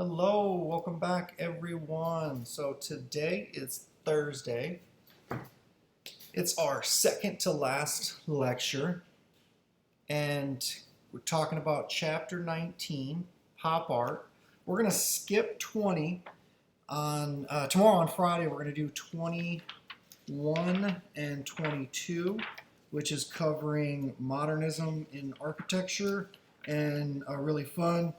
Hello, welcome back everyone. So today is Thursday. It's our second to last lecture, and we're talking about chapter 19, pop art. We're going to skip 20 on tomorrow on Friday. We're going to do 21 and 22, which is covering modernism in architecture, and a really fun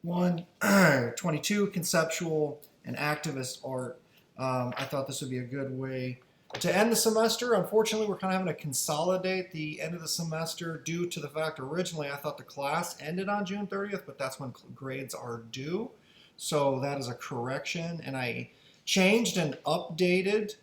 one, 22, conceptual and activist art. I thought this would be a good way to end the semester. Unfortunately, we're kind of having to consolidate the end of the semester due to the fact originally I thought the class ended on June 30th, but that's when grades are due. So that is a correction, and I changed and updated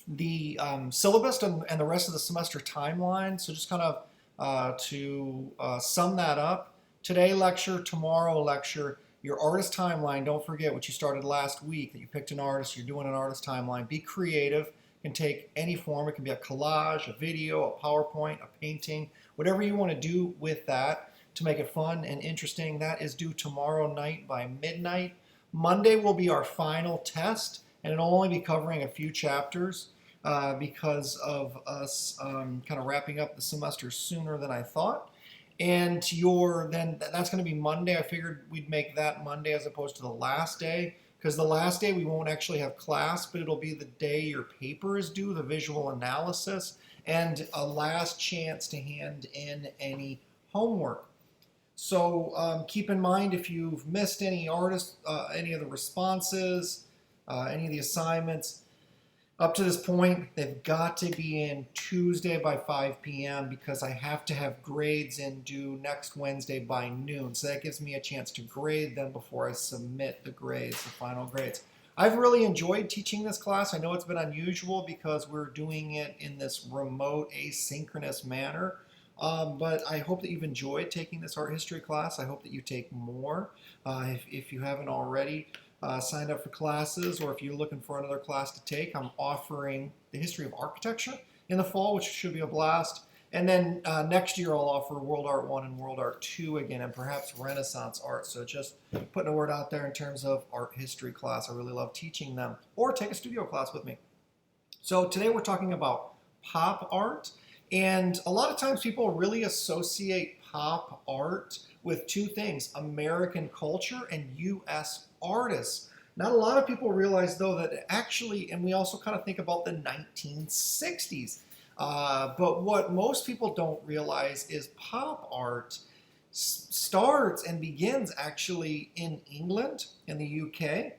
the syllabus and the rest of the semester timeline. So just kind of to sum that up, today lecture, tomorrow lecture, your artist timeline. Don't forget what you started last week, that you picked an artist, you're doing an artist timeline. Be creative. It can take any form. It can be a collage, a video, a PowerPoint, a painting, whatever you want to do with that to make it fun and interesting. That is due tomorrow night by midnight. Monday will be our final test, and it'll only be covering a few chapters because of us kind of wrapping up the semester sooner than I thought. And then that's going to be Monday. I figured we'd make that Monday as opposed to the last day, because the last day we won't actually have class, but it'll be the day your paper is due, the visual analysis, and a last chance to hand in any homework. So keep in mind, if you've missed any any of the responses, any of the assignments, up to this point, they've got to be in Tuesday by 5 p.m. because I have to have grades in due next Wednesday by noon. So that gives me a chance to grade them before I submit the grades, the final grades. I've really enjoyed teaching this class. I know it's been unusual because we're doing it in this remote, asynchronous manner. But I hope that you've enjoyed taking this art history class. I hope that you take more if you haven't already. Signed up for classes, or if you're looking for another class to take, I'm offering the history of architecture in the fall, which should be a blast. And then next year I'll offer World Art 1 and World Art 2 again, and perhaps Renaissance art. So just putting a word out there in terms of art history class. I really love teaching them. Or take a studio class with me. So today we're talking about pop art. And a lot of times people really associate pop art with two things: American culture and U.S. artists. Not a lot of people realize, though, that actually, and we also kind of think about the 1960s. But what most people don't realize is pop art starts and begins actually in England, in the UK,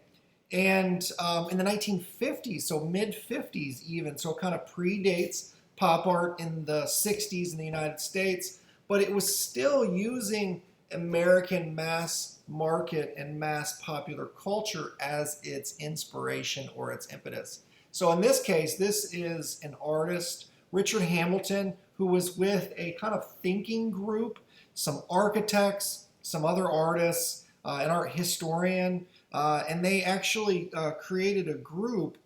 and in the 1950s, so mid-50s even. So it kind of predates pop art in the 60s in the United States, but it was still using American mass market and mass popular culture as its inspiration or its impetus. So in this case, this is an artist, Richard Hamilton, who was with a kind of thinking group, some architects, some other artists, an art historian, and they actually created a group.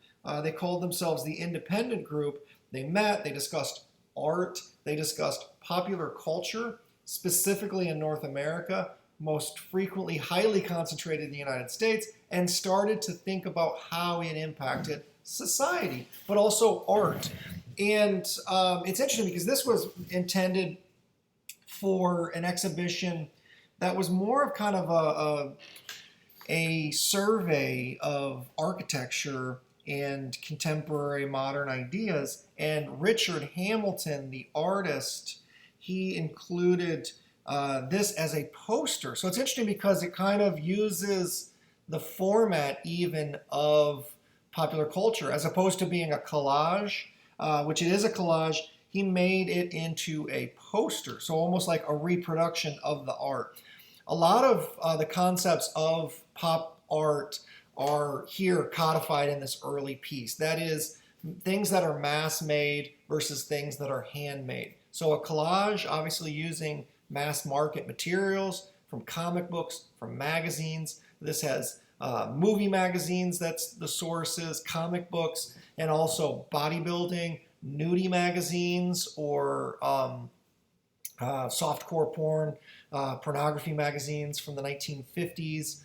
They called themselves the Independent Group. They met, they discussed art, they discussed popular culture, specifically in North America, most frequently highly concentrated in the United States, and started to think about how it impacted society, but also art. And it's interesting because this was intended for an exhibition that was more of kind of a survey of architecture and contemporary modern ideas. And Richard Hamilton, the artist, he included this as a poster. So it's interesting because it kind of uses the format even of popular culture, as opposed to being a collage, which it is a collage. He made it into a poster, so almost like a reproduction of the art. A lot of the concepts of pop art are here codified in this early piece. That is, things that are mass-made versus things that are handmade. So a collage, obviously using mass market materials from comic books, from magazines. This has movie magazines, that's the sources, comic books, and also bodybuilding, nudie magazines, or softcore porn, pornography magazines from the 1950s.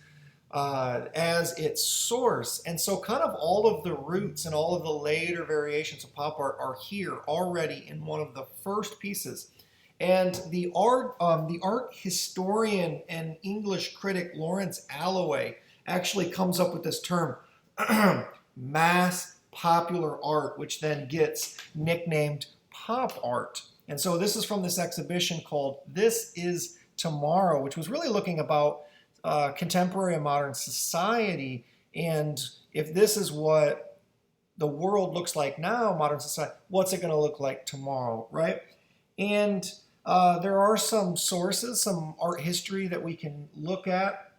as its source. And so kind of all of the roots and all of the later variations of pop art are here already in one of the first pieces. And the art historian and English critic Lawrence Alloway actually comes up with this term, mass popular art, which then gets nicknamed pop art. And so this is from this exhibition called This Is Tomorrow, which was really looking about contemporary and modern society, and if this is what the world looks like now, modern society, what's it going to look like tomorrow, right? And there are some sources, some art history that we can look at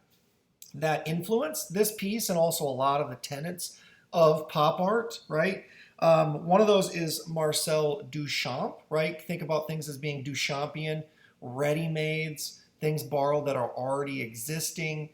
that influence this piece and also a lot of the tenets of pop art, right? One of those is Marcel Duchamp, right? Think about things as being Duchampian, ready-mades, things borrowed that are already existing,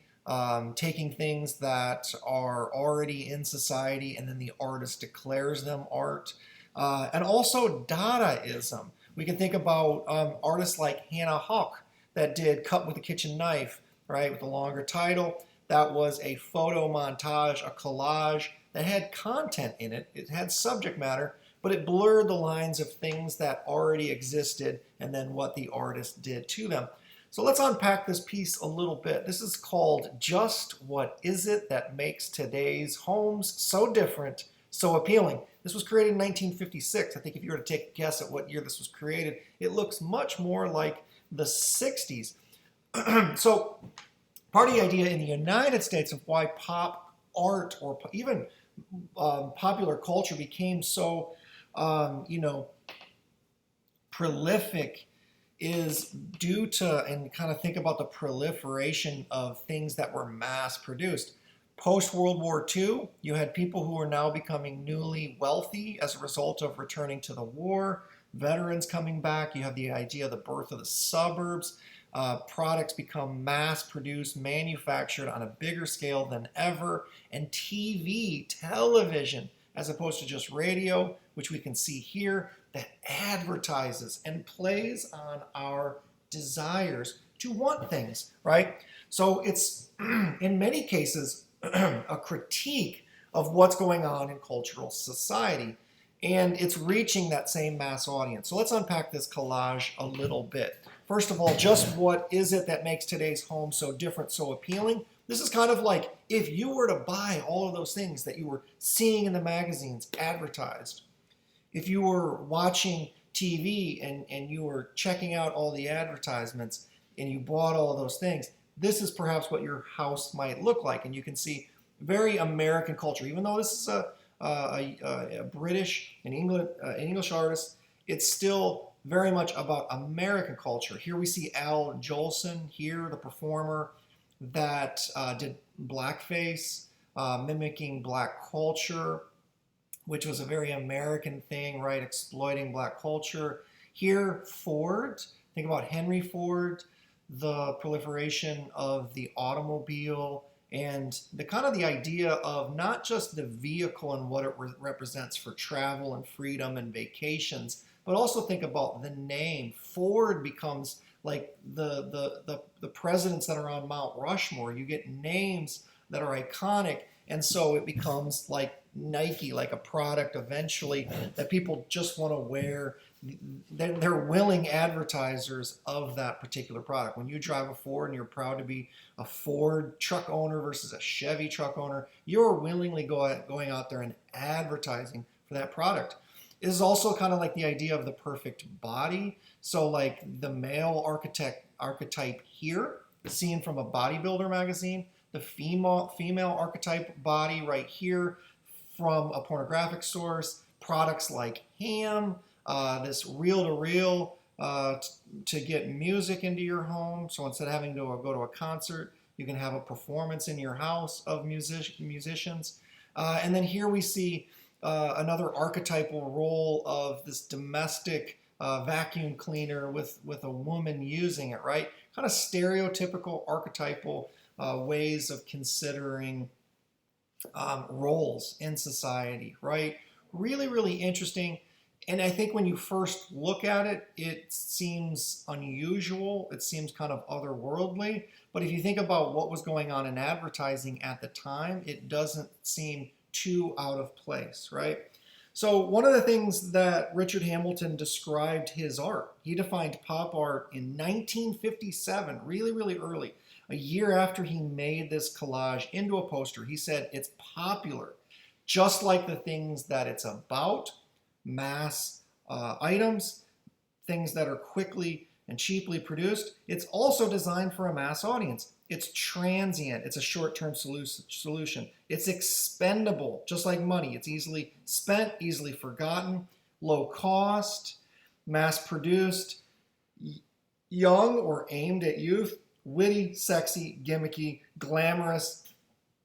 taking things that are already in society and then the artist declares them art. And also Dadaism. We can think about artists like Hannah Hawk that did Cut with a Kitchen Knife, right, with a longer title. That was a photo montage, a collage that had content in it. It had subject matter, but it blurred the lines of things that already existed and then what the artist did to them. So let's unpack this piece a little bit. This is called Just What Is It That Makes Today's Homes So Different, So Appealing. This was created in 1956. I think if you were to take a guess at what year this was created, it looks much more like the 60s. So part of the idea in the United States of why pop art or even popular culture became so, prolific is due to, and kind of think about the proliferation of things that were mass produced. Post World War II, you had people who were now becoming newly wealthy as a result of returning to the war, veterans coming back. You have the idea of the birth of the suburbs. Products become mass produced, manufactured on a bigger scale than ever. And TV, television, as opposed to just radio, which we can see here, that advertises and plays on our desires to want things, right? So it's, in many cases, a critique of what's going on in cultural society. And it's reaching that same mass audience. So let's unpack this collage a little bit. First of all, just what is it that makes today's home so different, so appealing? This is kind of like if you were to buy all of those things that you were seeing in the magazines advertised. If you were watching TV and you were checking out all the advertisements and you bought all of those things, this is perhaps what your house might look like. And you can see very American culture. Even though this is a British and English artist, it's still very much about American culture. Here we see Al Jolson, here the performer that did blackface, mimicking black culture, which was a very American thing, right? Exploiting black culture. Here, Ford, think about Henry Ford, the proliferation of the automobile, and the kind of the idea of not just the vehicle and what it represents for travel and freedom and vacations, but also think about the name. Ford becomes like the presidents that are on Mount Rushmore. You get names that are iconic, and so it becomes like Nike, like a product eventually that people just want to wear. They're willing advertisers of that particular product. When you drive a Ford and you're proud to be a Ford truck owner versus a Chevy truck owner, you're willingly going out there and advertising for that product. It is also kind of like the idea of the perfect body. So like the male archetype here, seen from a bodybuilder magazine, the female archetype body right here from a pornographic source, products like ham, this reel-to-reel to get music into your home. So instead of having to go to a concert, you can have a performance in your house of musicians. And then here we see another archetypal role of this domestic vacuum cleaner with a woman using it, right? Kind of stereotypical archetypal ways of considering roles in society, right? Really, really interesting. And I think when you first look at it, it seems unusual. It seems kind of otherworldly. But if you think about what was going on in advertising at the time, it doesn't seem too out of place, right? So one of the things that Richard Hamilton described his art, he defined pop art in 1957, really, really early, a year after he made this collage into a poster. He said it's popular, just like the things that it's about, mass items, things that are quickly and cheaply produced. It's also designed for a mass audience. It's transient. It's a short-term solution. It's expendable, just like money. It's easily spent, easily forgotten, low cost, mass-produced, young or aimed at youth, witty, sexy, gimmicky, glamorous,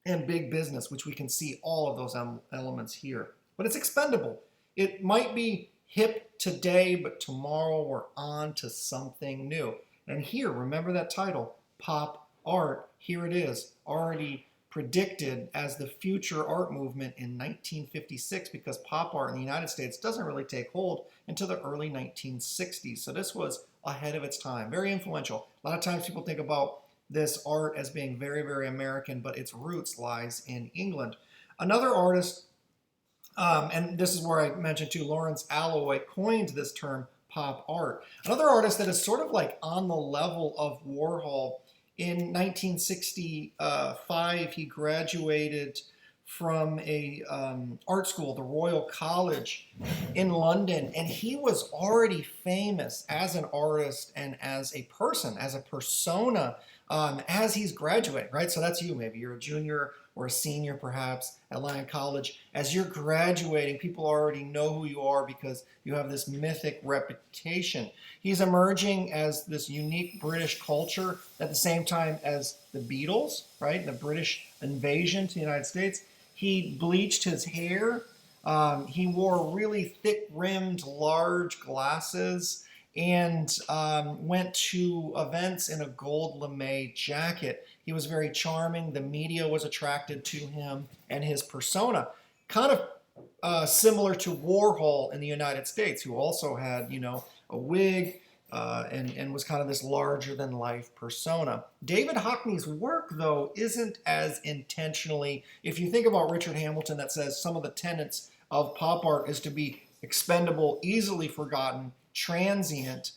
and big business, which we can see all of those elements here. But it's expendable. It might be hip today, but tomorrow we're on to something new. And here, remember that title, Pop Art. Here it is, already predicted as the future art movement in 1956, because pop art in the United States doesn't really take hold until the early 1960s. So this was ahead of its time, very influential. A lot of times people think about this art as being very, very American, but its roots lies in England. Another artist, and this is where I mentioned too, Lawrence Alloway coined this term pop art. Another artist that is sort of like on the level of Warhol. In 1965, he graduated from a art school, the Royal College in London, and he was already famous as an artist and as a person, as a persona, as he's graduating, right? So that's you, maybe you're a junior or a senior perhaps at Lyon College. As you're graduating, people already know who you are because you have this mythic reputation. He's emerging as this unique British culture at the same time as the Beatles, right? The British invasion to the United States. He bleached his hair. He wore really thick-rimmed, large glasses and went to events in a gold lame jacket. He was very charming. The media was attracted to him and his persona. Kind of similar to Warhol in the United States, who also had, a wig and was kind of this larger-than-life persona. David Hockney's work, though, isn't as intentionally, if you think about Richard Hamilton that says some of the tenets of pop art is to be expendable, easily forgotten, transient,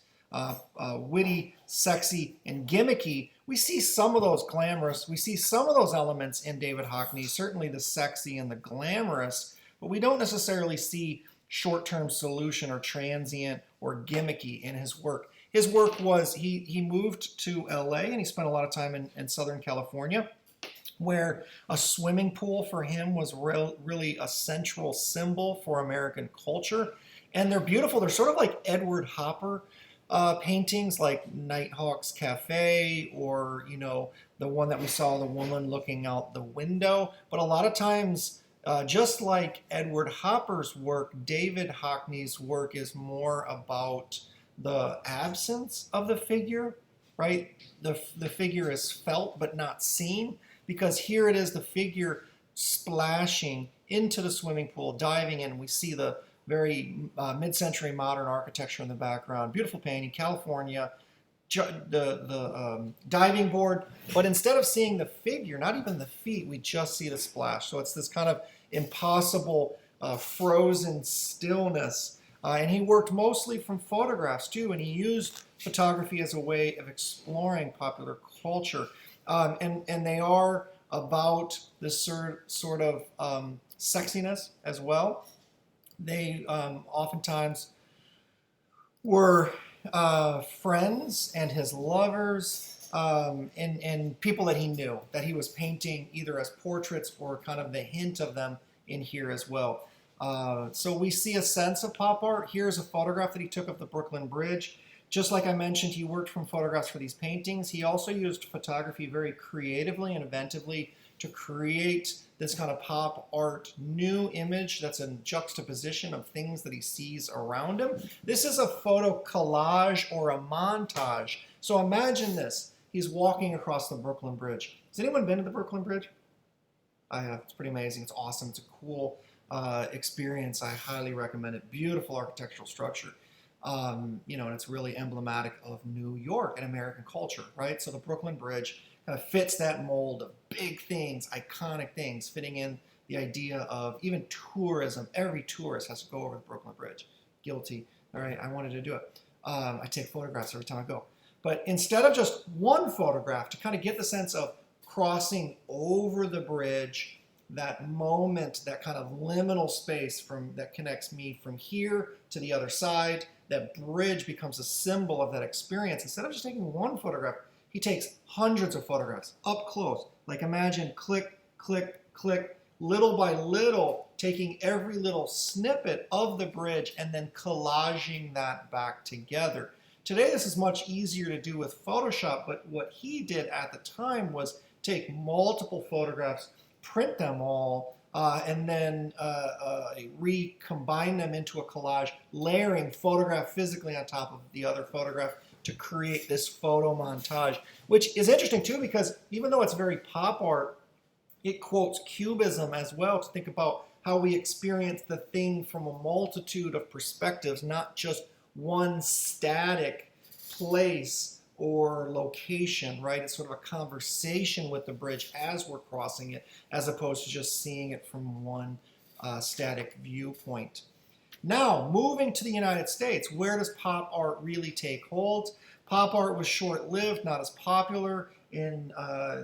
witty, sexy, and gimmicky. We see some of those glamorous, we see some of those elements in David Hockney, certainly the sexy and the glamorous, but we don't necessarily see short-term solution or transient or gimmicky in his work. His work was, he moved to LA and he spent a lot of time in Southern California, where a swimming pool for him was really a central symbol for American culture. And they're beautiful. They're sort of like Edward Hopper paintings, like Nighthawk's Cafe, or, the one that we saw, the woman looking out the window. But a lot of times, just like Edward Hopper's work, David Hockney's work is more about the absence of the figure, right? The figure is felt but not seen, because here it is, the figure splashing into the swimming pool, diving in. We see the very mid-century modern architecture in the background. Beautiful painting, California, the diving board. But instead of seeing the figure, not even the feet, we just see the splash. So it's this kind of impossible frozen stillness. And he worked mostly from photographs too, and he used photography as a way of exploring popular culture. And they are about this sort of sexiness as well. They oftentimes were friends and his lovers and people that he knew, that he was painting either as portraits or kind of the hint of them in here as well. So we see a sense of pop art. Here's a photograph that he took of the Brooklyn Bridge. Just like I mentioned, he worked from photographs for these paintings. He also used photography very creatively and inventively to create this kind of pop art new image that's a juxtaposition of things that he sees around him. This is a photo collage or a montage. So imagine this. He's walking across the Brooklyn Bridge. Has anyone been to the Brooklyn Bridge? I have. It's pretty amazing. It's awesome. It's a cool experience. I highly recommend it. Beautiful architectural structure. You know, and it's really emblematic of New York and American culture, right? So the Brooklyn Bridge kind of fits that mold of big things, iconic things, fitting in the idea of even tourism. Every tourist has to go over the Brooklyn Bridge. Guilty. All right, I wanted to do it. I take photographs every time I go. But instead of just one photograph, to kind of get the sense of crossing over the bridge, that moment, that kind of liminal space that connects me from here to the other side, that bridge becomes a symbol of that experience. Instead of just taking one photograph, he takes hundreds of photographs up close. Like imagine click, click, click, little by little, taking every little snippet of the bridge and then collaging that back together. Today, this is much easier to do with Photoshop, but what he did at the time was take multiple photographs, print them all, and then recombine them into a collage, layering photograph physically on top of the other photograph to create this photo montage, which is interesting too because even though it's very pop art, it quotes Cubism as well to think about how we experience the thing from a multitude of perspectives, not just one static place or location, right? It's sort of a conversation with the bridge as we're crossing it, as opposed to just seeing it from one static viewpoint. Now, moving to the United States, where does pop art really take hold? Pop art was short-lived, not as popular. In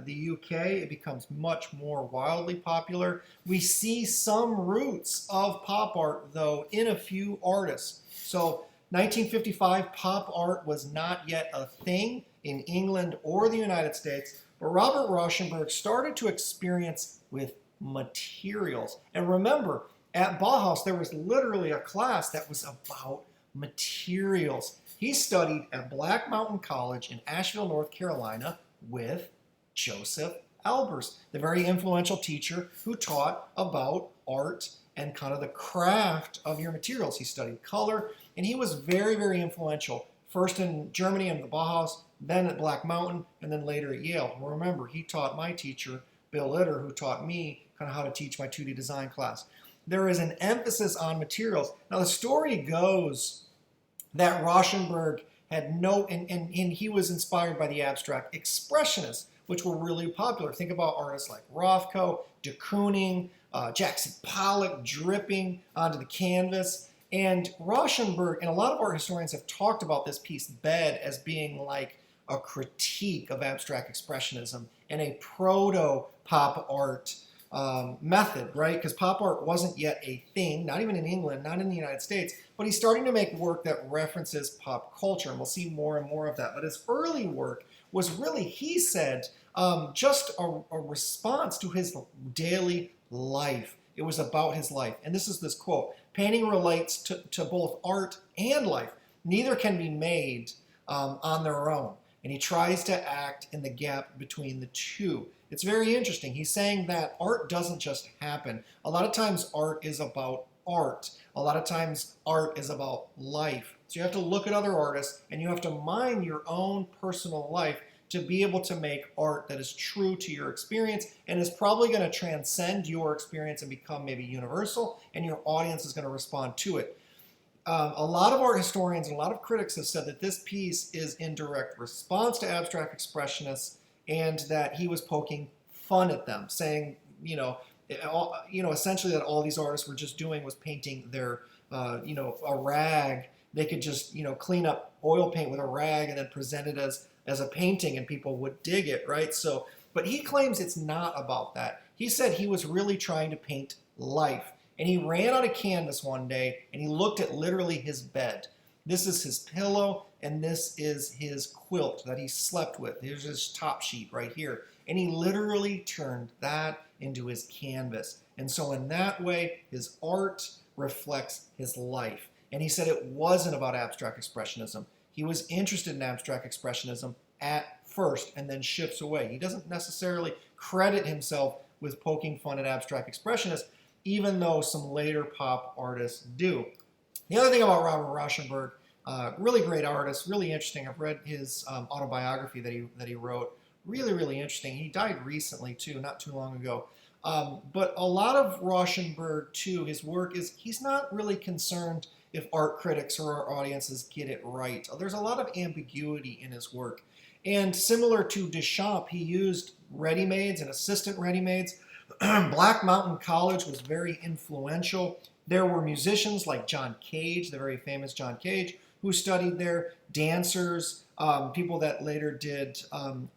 the UK, it becomes much more wildly popular. We see some roots of pop art, though, in a few artists. So 1955, pop art was not yet a thing in England or the United States, but Robert Rauschenberg started to experience with materials. And remember, at Bauhaus, there was literally a class that was about materials. He studied at Black Mountain College in Asheville, North Carolina, with Joseph Albers, the very influential teacher who taught about art and kind of the craft of your materials. He studied color, and he was very, very influential, first in Germany and the Bauhaus, then at Black Mountain, and then later at Yale. Well, remember, he taught my teacher, Bill Litter, who taught me kind of how to teach my 2D design class. There is an emphasis on materials. Now, the story goes that Rauschenberg had and he was inspired by the abstract expressionists, which were really popular. Think about artists like Rothko, de Kooning, Jackson Pollock dripping onto the canvas. And Rauschenberg, and a lot of art historians have talked about this piece, Bed, as being like a critique of abstract expressionism and a proto-pop art method, right? Because pop art wasn't yet a thing, not even in England, not in the United States, but he's starting to make work that references pop culture, and we'll see more and more of that. But his early work was really, he said, just a response to his daily life. It was about his life. And this is this quote: painting relates to both art and life. Neither can be made on their own. And he tries to act in the gap between the two. It's very interesting. He's saying that art doesn't just happen. A lot of times art is about art. A lot of times art is about life. So you have to look at other artists and you have to mine your own personal life to be able to make art that is true to your experience and is probably going to transcend your experience and become maybe universal, and your audience is going to respond to it. A lot of art historians and a lot of critics have said that this piece is in direct response to abstract expressionists and that he was poking fun at them, saying, essentially that all these artists were just doing was painting their, a rag. They could just, clean up oil paint with a rag and then present it as a painting and people would dig it, right? So, but he claims it's not about that. He said he was really trying to paint life. And he ran out of canvas one day and he looked at literally his bed. This is his pillow and this is his quilt that he slept with. Here's his top sheet right here. And he literally turned that into his canvas. And so in that way, his art reflects his life. And he said it wasn't about abstract expressionism. He was interested in abstract expressionism at first and then shifts away. He doesn't necessarily credit himself with poking fun at abstract expressionists, even though some later pop artists do. The other thing about Robert Rauschenberg, really great artist, really interesting. I've read his autobiography that he wrote. Really, really interesting. He died recently too, not too long ago. But a lot of Rauschenberg, too, his work is he's not really concerned if art critics or our audiences get it right. There's a lot of ambiguity in his work. And similar to Duchamp, he used ready-mades and assistant ready-mades. Black Mountain College was very influential. There were musicians like John Cage, the very famous John Cage, who studied there, dancers, people that later did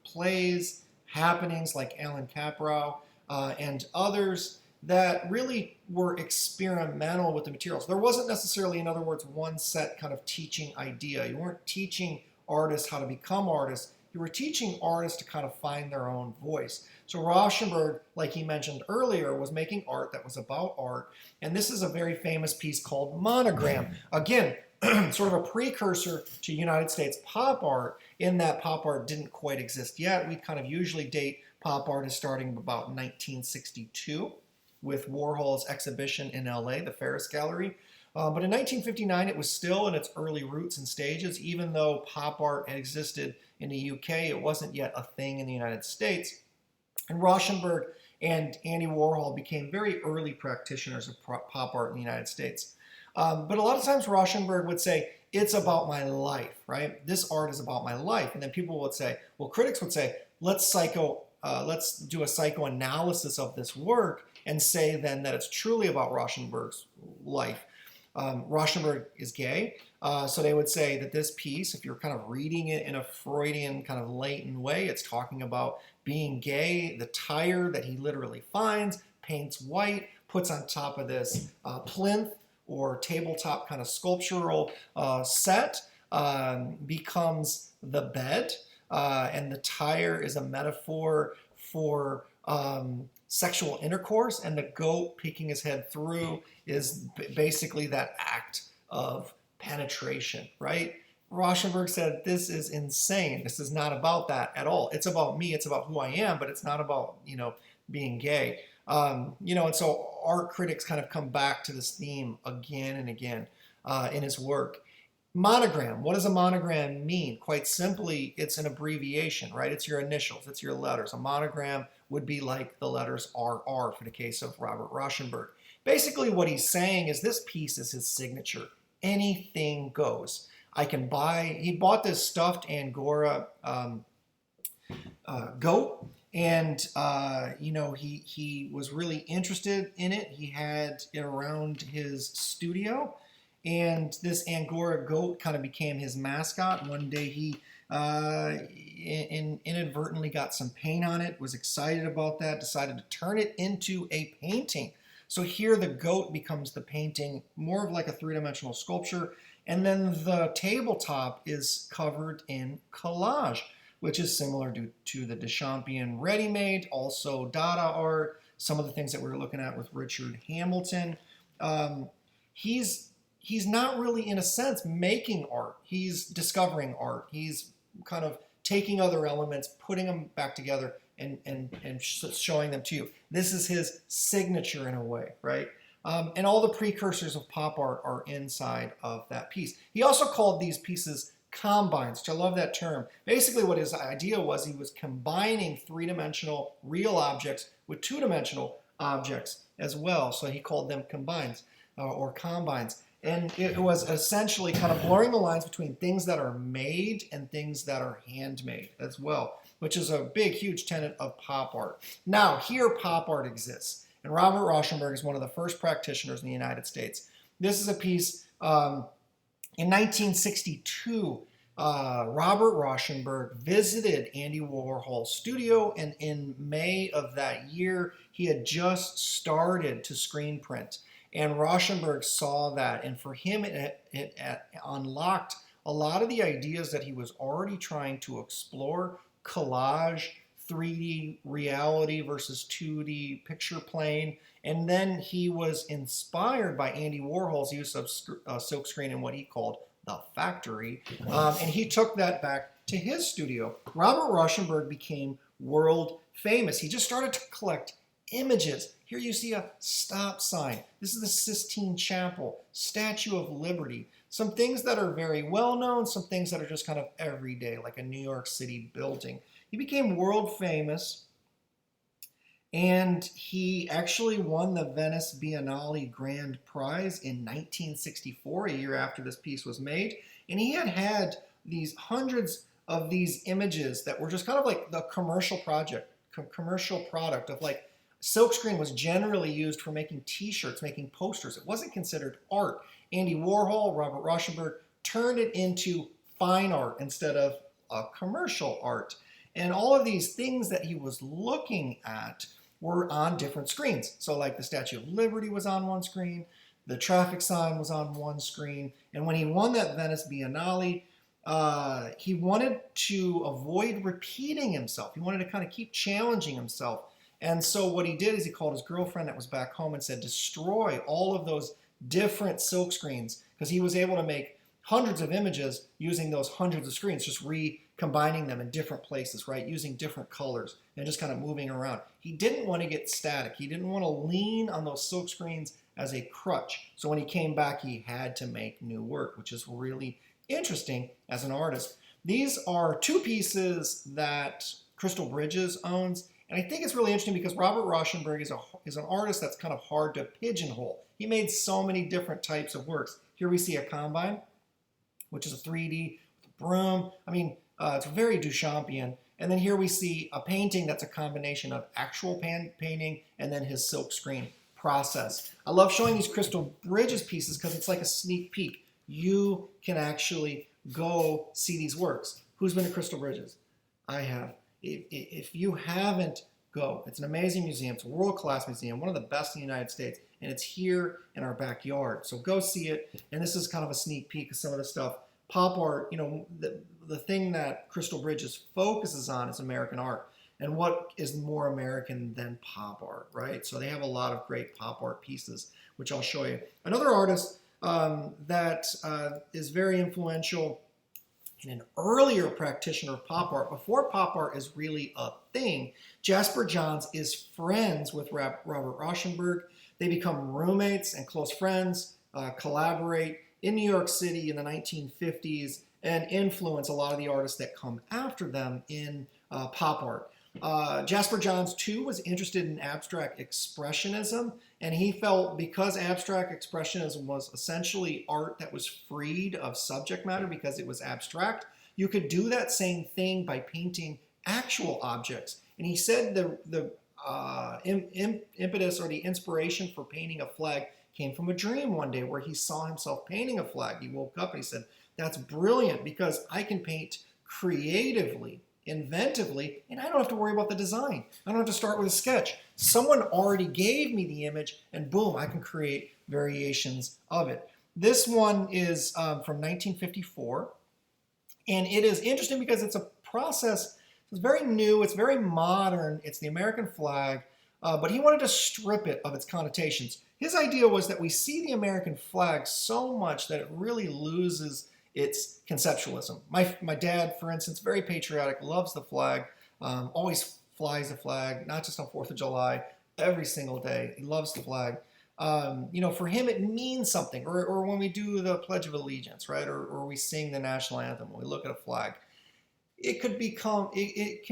plays, happenings like Alan Caprow, and others that really were experimental with the materials. There wasn't necessarily, in other words, one set kind of teaching idea. You weren't teaching artists how to become artists. You were teaching artists to kind of find their own voice. So Rauschenberg, like he mentioned earlier, was making art that was about art. And this is a very famous piece called Monogram. Again, sort of a precursor to United States pop art, in that pop art didn't quite exist yet. We kind of usually date pop art as starting about 1962 with Warhol's exhibition in LA, the Ferris Gallery. But in 1959, it was still in its early roots and stages. Even though pop art had existed in the UK, it wasn't yet a thing in the United States. And Rauschenberg and Andy Warhol became very early practitioners of pop art in the United States. But a lot of times Rauschenberg would say, it's about my life, right? This art is about my life. And then people would say, well, critics would say, let's do a psychoanalysis of this work and say then that it's truly about Rauschenberg's life. Rauschenberg is gay, so they would say that this piece, if you're kind of reading it in a Freudian kind of latent way, it's talking about being gay, the tire that he literally finds, paints white, puts on top of this plinth or tabletop kind of sculptural set, becomes the bed, and the tire is a metaphor for sexual intercourse, and the goat peeking his head through is basically that act of penetration, right? Rauschenberg said, this is insane. This is not about that at all. It's about me. It's about who I am, but it's not about, being gay. And so art critics kind of come back to this theme again and again in his work. Monogram. What does a monogram mean? Quite simply, it's an abbreviation, right? It's your initials. It's your letters. A monogram would be like the letters RR for the case of Robert Rauschenberg. Basically, what he's saying is this piece is his signature. Anything goes. He bought this stuffed Angora goat, and he was really interested in it. He had it around his studio, and this Angora goat kind of became his mascot. One day he inadvertently got some paint on it, was excited about that, decided to turn it into a painting. So here the goat becomes the painting, more of like a three-dimensional sculpture, and then the tabletop is covered in collage, which is similar to the Duchampian ready-made, also Dada art, some of the things that we were looking at with Richard Hamilton. He's not really, in a sense, making art. He's discovering art. He's kind of taking other elements, putting them back together, and showing them to you. This is his signature in a way, right? And all the precursors of pop art are inside of that piece. He also called these pieces combines, which I love that term. Basically what his idea was, he was combining three-dimensional real objects with two-dimensional objects as well. So he called them combines or combines. And it was essentially kind of blurring the lines between things that are made and things that are handmade as well, which is a big, huge tenet of pop art. Now, here pop art exists. And Robert Rauschenberg is one of the first practitioners in the United States. This is a piece in 1962. Robert Rauschenberg visited Andy Warhol's studio, and in May of that year, he had just started to screen print. And Rauschenberg saw that, and for him, it unlocked a lot of the ideas that he was already trying to explore: collage, 3D reality versus 2D picture plane. And then he was inspired by Andy Warhol's use of silkscreen in what he called the factory, and he took that back to his studio. Robert Rauschenberg became world famous. He just started to collect images. Here you see a stop sign. This is the Sistine Chapel, Statue of Liberty. Some things that are very well known, some things that are just kind of everyday, like a New York City building. He became world famous, And he actually won the Venice Biennale Grand Prize in 1964, a year after this piece was made. And he had these hundreds of these images that were just kind of like the commercial product of like silkscreen was generally used for making t-shirts, making posters. It wasn't considered art. Andy Warhol, Robert Rauschenberg turned it into fine art instead of commercial art. And all of these things that he was looking at were on different screens. So like the Statue of Liberty was on one screen, the traffic sign was on one screen, and when he won that Venice Biennale, he wanted to avoid repeating himself. He wanted to kind of keep challenging himself. And so what he did is he called his girlfriend that was back home and said, destroy all of those different silk screens, because he was able to make hundreds of images using those hundreds of screens, just recombining them in different places, right? Using different colors and just kind of moving around. He didn't want to get static. He didn't want to lean on those silk screens as a crutch. So when he came back, he had to make new work, which is really interesting as an artist. These are two pieces that Crystal Bridges owns. And I think it's really interesting because Robert Rauschenberg is an artist that's kind of hard to pigeonhole. He made so many different types of works. Here we see a combine, which is a 3D with a broom. I mean, it's very Duchampian. And then here we see a painting that's a combination of actual painting and then his silk screen process. I love showing these Crystal Bridges pieces because it's like a sneak peek. You can actually go see these works. Who's been to Crystal Bridges? I have. If you haven't, go. It's an amazing museum. It's a world-class museum, one of the best in the United States, and it's here in our backyard. So go see it. And this is kind of a sneak peek of some of the stuff. Pop art, you know, the thing that Crystal Bridges focuses on is American art. And what is more American than pop art, right? So they have a lot of great pop art pieces, which I'll show you. Another artist that is very influential and an earlier practitioner of pop art, before pop art is really a thing, Jasper Johns is friends with Robert Rauschenberg. They become roommates and close friends, collaborate in New York City in the 1950s, and influence a lot of the artists that come after them in pop art. Jasper Johns, too, was interested in abstract expressionism, and he felt because abstract expressionism was essentially art that was freed of subject matter because it was abstract, you could do that same thing by painting actual objects. And he said the impetus or the inspiration for painting a flag came from a dream one day where he saw himself painting a flag. He woke up and he said, that's brilliant because I can paint creatively, inventively, and I don't have to worry about the design. I don't have to start with a sketch. Someone already gave me the image, and boom, I can create variations of it. This one is from 1954, and it is interesting because it's a process. It's very new, it's very modern, it's the American flag, but he wanted to strip it of its connotations. His idea was that we see the American flag so much that it really loses its conceptualism. My dad, for instance, very patriotic, loves the flag, always flies the flag, not just on 4th of July, every single day. He loves the flag. You know, for him it means something, or when we do the Pledge of Allegiance, right, or we sing the national anthem, when we look at a flag, it can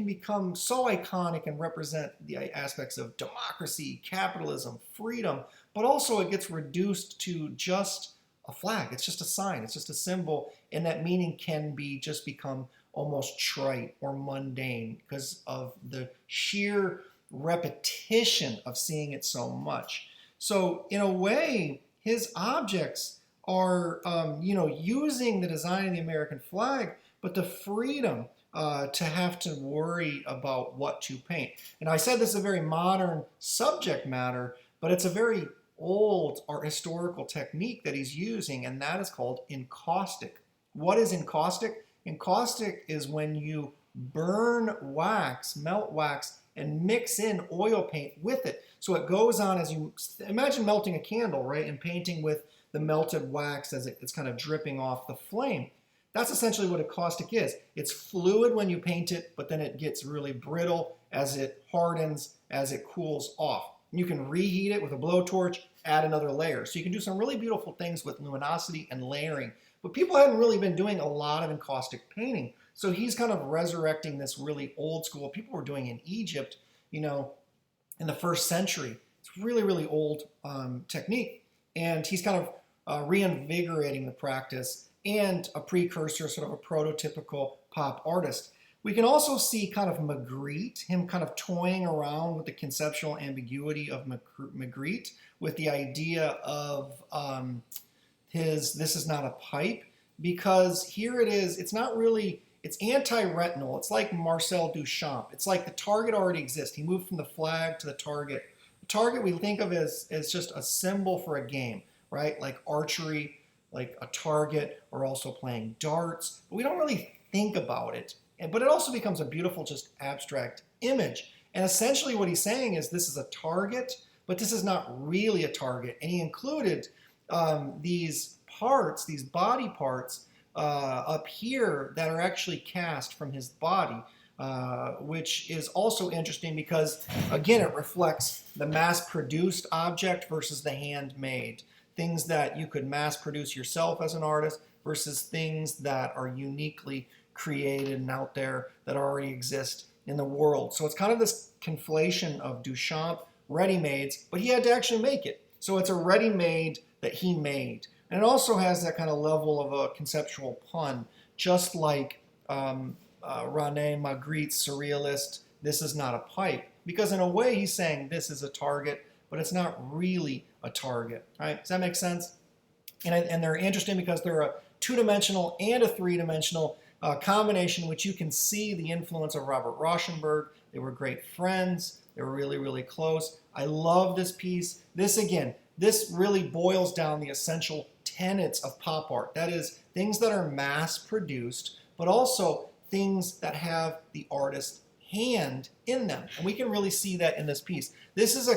become so iconic and represent the aspects of democracy, capitalism, freedom, but also it gets reduced to just a flag. It's just a sign. It's just a symbol, and that meaning can just become almost trite or mundane because of the sheer repetition of seeing it so much. So in a way, his objects are, you know, using the design of the American flag, but the freedom to have to worry about what to paint. And I said this is a very modern subject matter, but it's a very old art historical technique that he's using, and that is called encaustic. What is encaustic? Encaustic is when you burn wax, melt wax, and mix in oil paint with it. So it goes on as you imagine melting a candle, right? And painting with the melted wax as it's kind of dripping off the flame. That's essentially what encaustic is. It's fluid when you paint it, but then it gets really brittle as it hardens, as it cools off. You can reheat it with a blowtorch, add another layer. So you can do some really beautiful things with luminosity and layering. But people hadn't really been doing a lot of encaustic painting. So he's kind of resurrecting this really old school. People were doing in Egypt, you know, in the 1st century. It's really, really old technique. And he's kind of reinvigorating the practice and a precursor, sort of a prototypical pop artist. We can also see kind of Magritte, him kind of toying around with the conceptual ambiguity of Magritte, with the idea of this is not a pipe, because here it is, it's not really, it's anti-retinal. It's like Marcel Duchamp. It's like the target already exists. He moved from the flag to the target. The target we think of as just a symbol for a game, right? Like archery, like a target, or also playing darts. But we don't really think about it. But it also becomes a beautiful, just abstract image. And essentially what he's saying is this is a target, but this is not really a target. And he included these parts, these body parts up here that are actually cast from his body, which is also interesting because, again, it reflects the mass-produced object versus the handmade. Things that you could mass-produce yourself as an artist versus things that are uniquely created and out there that already exist in the world. So it's kind of this conflation of Duchamp ready-mades, but he had to actually make it. So it's a ready-made that he made. And it also has that kind of level of a conceptual pun, just like René Magritte's surrealist, This Is Not a Pipe. Because in a way he's saying this is a target, but it's not really a target. Right? Does that make sense? And they're interesting because they're a two-dimensional and a three-dimensional combination, which you can see the influence of Robert Rauschenberg. They were great friends. They were really, really close. I love this piece. This really boils down the essential tenets of pop art. That is, things that are mass-produced, but also things that have the artist's hand in them. And we can really see that in this piece. This is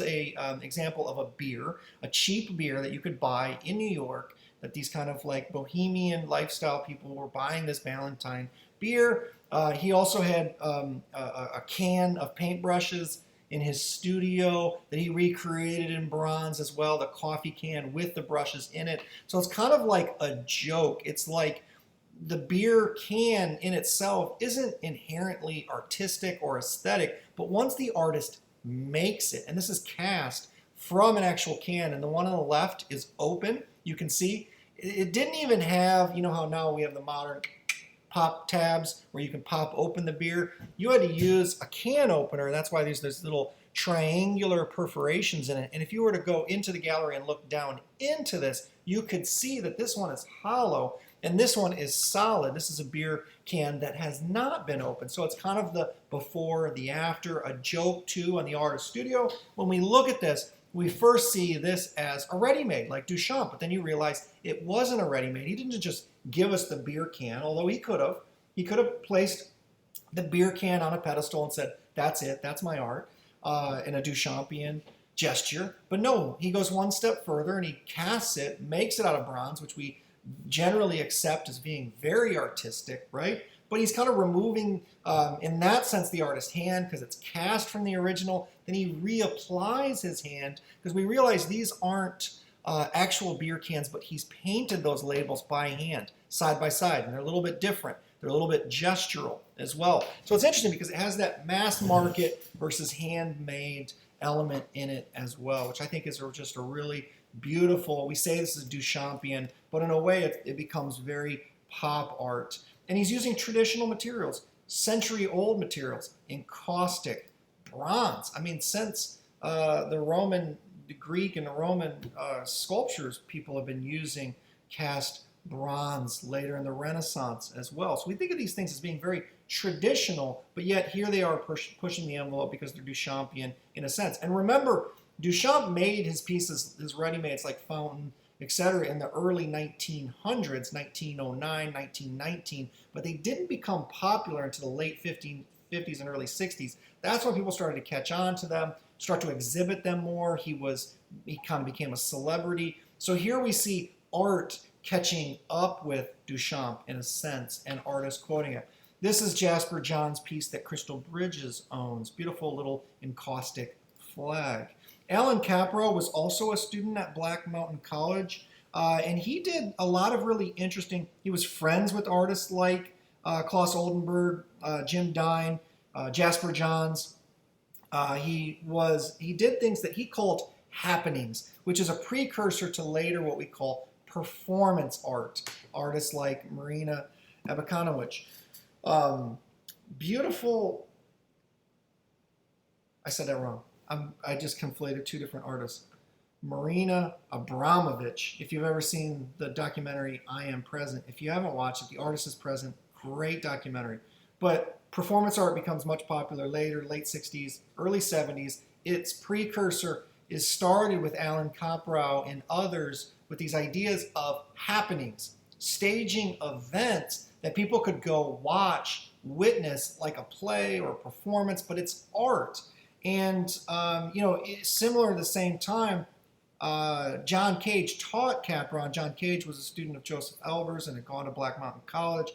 a example of a beer, a cheap beer that you could buy in New York, that these kind of like bohemian lifestyle people were buying this Valentine beer. He also had a can of paintbrushes in his studio that he recreated in bronze as well, the coffee can with the brushes in it. So it's kind of like a joke. It's like the beer can in itself isn't inherently artistic or aesthetic, but once the artist makes it, and this is cast from an actual can, and the one on the left is open, you can see, it didn't even have, you know how now we have the modern pop tabs where you can pop open the beer. You had to use a can opener. That's why there's little triangular perforations in it. And if you were to go into the gallery and look down into this, you could see that this one is hollow and this one is solid. This is a beer can that has not been opened. So it's kind of the before, the after, a joke too on the artist studio. When we look at this, we first see this as a ready-made, like Duchamp, but then you realize it wasn't a ready-made. He didn't just give us the beer can, although he could have. He could have placed the beer can on a pedestal and said, that's it, that's my art, in a Duchampian gesture. But no, he goes one step further and he casts it, makes it out of bronze, which we generally accept as being very artistic, right? But he's kind of removing, in that sense, the artist's hand because it's cast from the original. Then he reapplies his hand because we realize these aren't actual beer cans, but he's painted those labels by hand, side by side, and they're a little bit different. They're a little bit gestural as well. So it's interesting because it has that mass market versus handmade element in it as well, which I think is just a really beautiful, we say this is Duchampian, but in a way it becomes very pop art. And he's using traditional materials, century-old materials, encaustic, bronze. I mean, since the Greek and the Roman sculptures, people have been using cast bronze later in the Renaissance as well. So we think of these things as being very traditional, but yet here they are pushing the envelope because they're Duchampian in a sense. And remember, Duchamp made his pieces, his ready-mades like Fountain, etc., in the early 1900s, 1909, 1919, but they didn't become popular until the late 50s and early 60s. That's when people started to catch on to them, start to exhibit them more. He kind of became a celebrity. So here we see art catching up with Duchamp in a sense, and artists quoting it. This is Jasper Johns' piece that Crystal Bridges owns. Beautiful little encaustic flag. Alan Capro was also a student at Black Mountain College, and he did a lot of really interesting, he was friends with artists like Claes Oldenburg, Jim Dine, Jasper Johns, He did things that he called happenings, which is a precursor to later what we call performance art. Artists like Marina Abakanowicz. Beautiful. I said that wrong. I just conflated two different artists. Marina Abramovich. If you've ever seen the documentary I Am Present, if you haven't watched it, The Artist is Present, great documentary. But performance art becomes much popular later, late 60s, early 70s. Its precursor is started with Alan Kaprow and others with these ideas of happenings, staging events that people could go watch, witness, like a play or a performance, but it's art. And, similar at the same time, John Cage taught Capron. John Cage was a student of Joseph Elvers and had gone to Black Mountain College,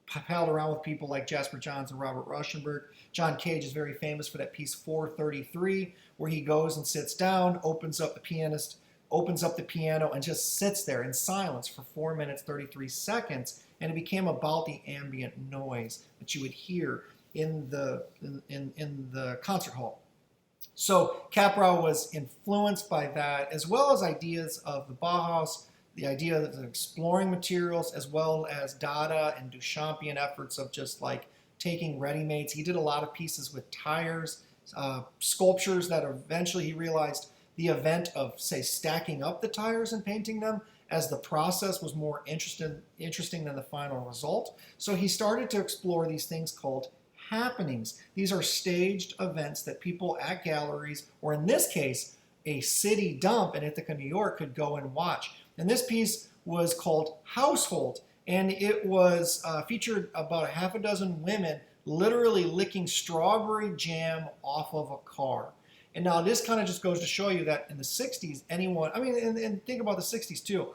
palled around with people like Jasper Johns and Robert Rauschenberg. John Cage is very famous for that piece 433, where he goes and sits down, opens up the piano, and just sits there in silence for 4 minutes, 33 seconds, and it became about the ambient noise that you would hear in the concert hall. So Kaprow was influenced by that, as well as ideas of the Bauhaus, the idea of exploring materials, as well as Dada and Duchampian efforts of just like taking ready-mades. He did a lot of pieces with tires, sculptures that eventually he realized the event of, say, stacking up the tires and painting them as the process was more interesting than the final result. So he started to explore these things called happenings. These are staged events that people at galleries, or in this case, a city dump in Ithaca, New York, could go and watch. And this piece was called Household, and it was featured about a half a dozen women literally licking strawberry jam off of a car. And now this kind of just goes to show you that in the 60s, and think about the 60s too,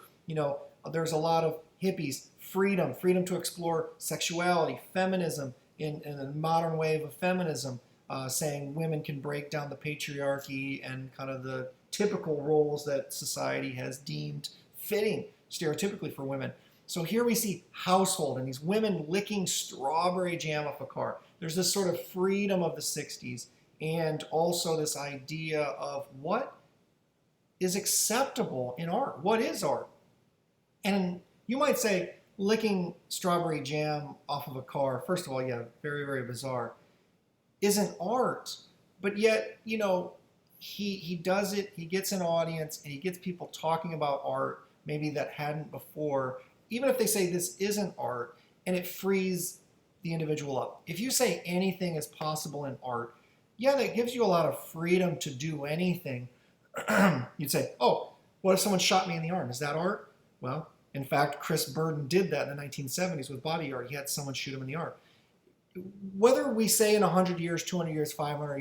there's a lot of hippies, freedom to explore sexuality, feminism, in a modern wave of feminism, saying women can break down the patriarchy and kind of the typical roles that society has deemed fitting stereotypically for women. So here we see Household and these women licking strawberry jam off a car. There's this sort of freedom of the 60s and also this idea of what is acceptable in art. What is art? And you might say, licking strawberry jam off of a car, first of all, yeah, very, very bizarre, isn't art. But yet, he does it, he gets an audience, and he gets people talking about art, maybe that hadn't before, even if they say this isn't art, and it frees the individual up. If you say anything is possible in art, yeah, that gives you a lot of freedom to do anything. You'd say, oh, what if someone shot me in the arm? Is that art? Well, in fact, Chris Burden did that in the 1970s with Body Art. He had someone shoot him in the arm. Whether we say in 100 years, 200 years, 500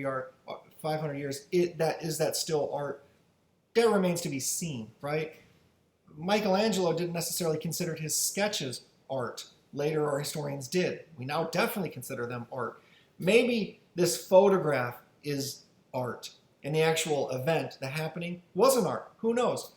years, is that still art? That remains to be seen, right? Michelangelo didn't necessarily consider his sketches art. Later, our historians did. We now definitely consider them art. Maybe this photograph is art, and the actual event, the happening, wasn't art. Who knows?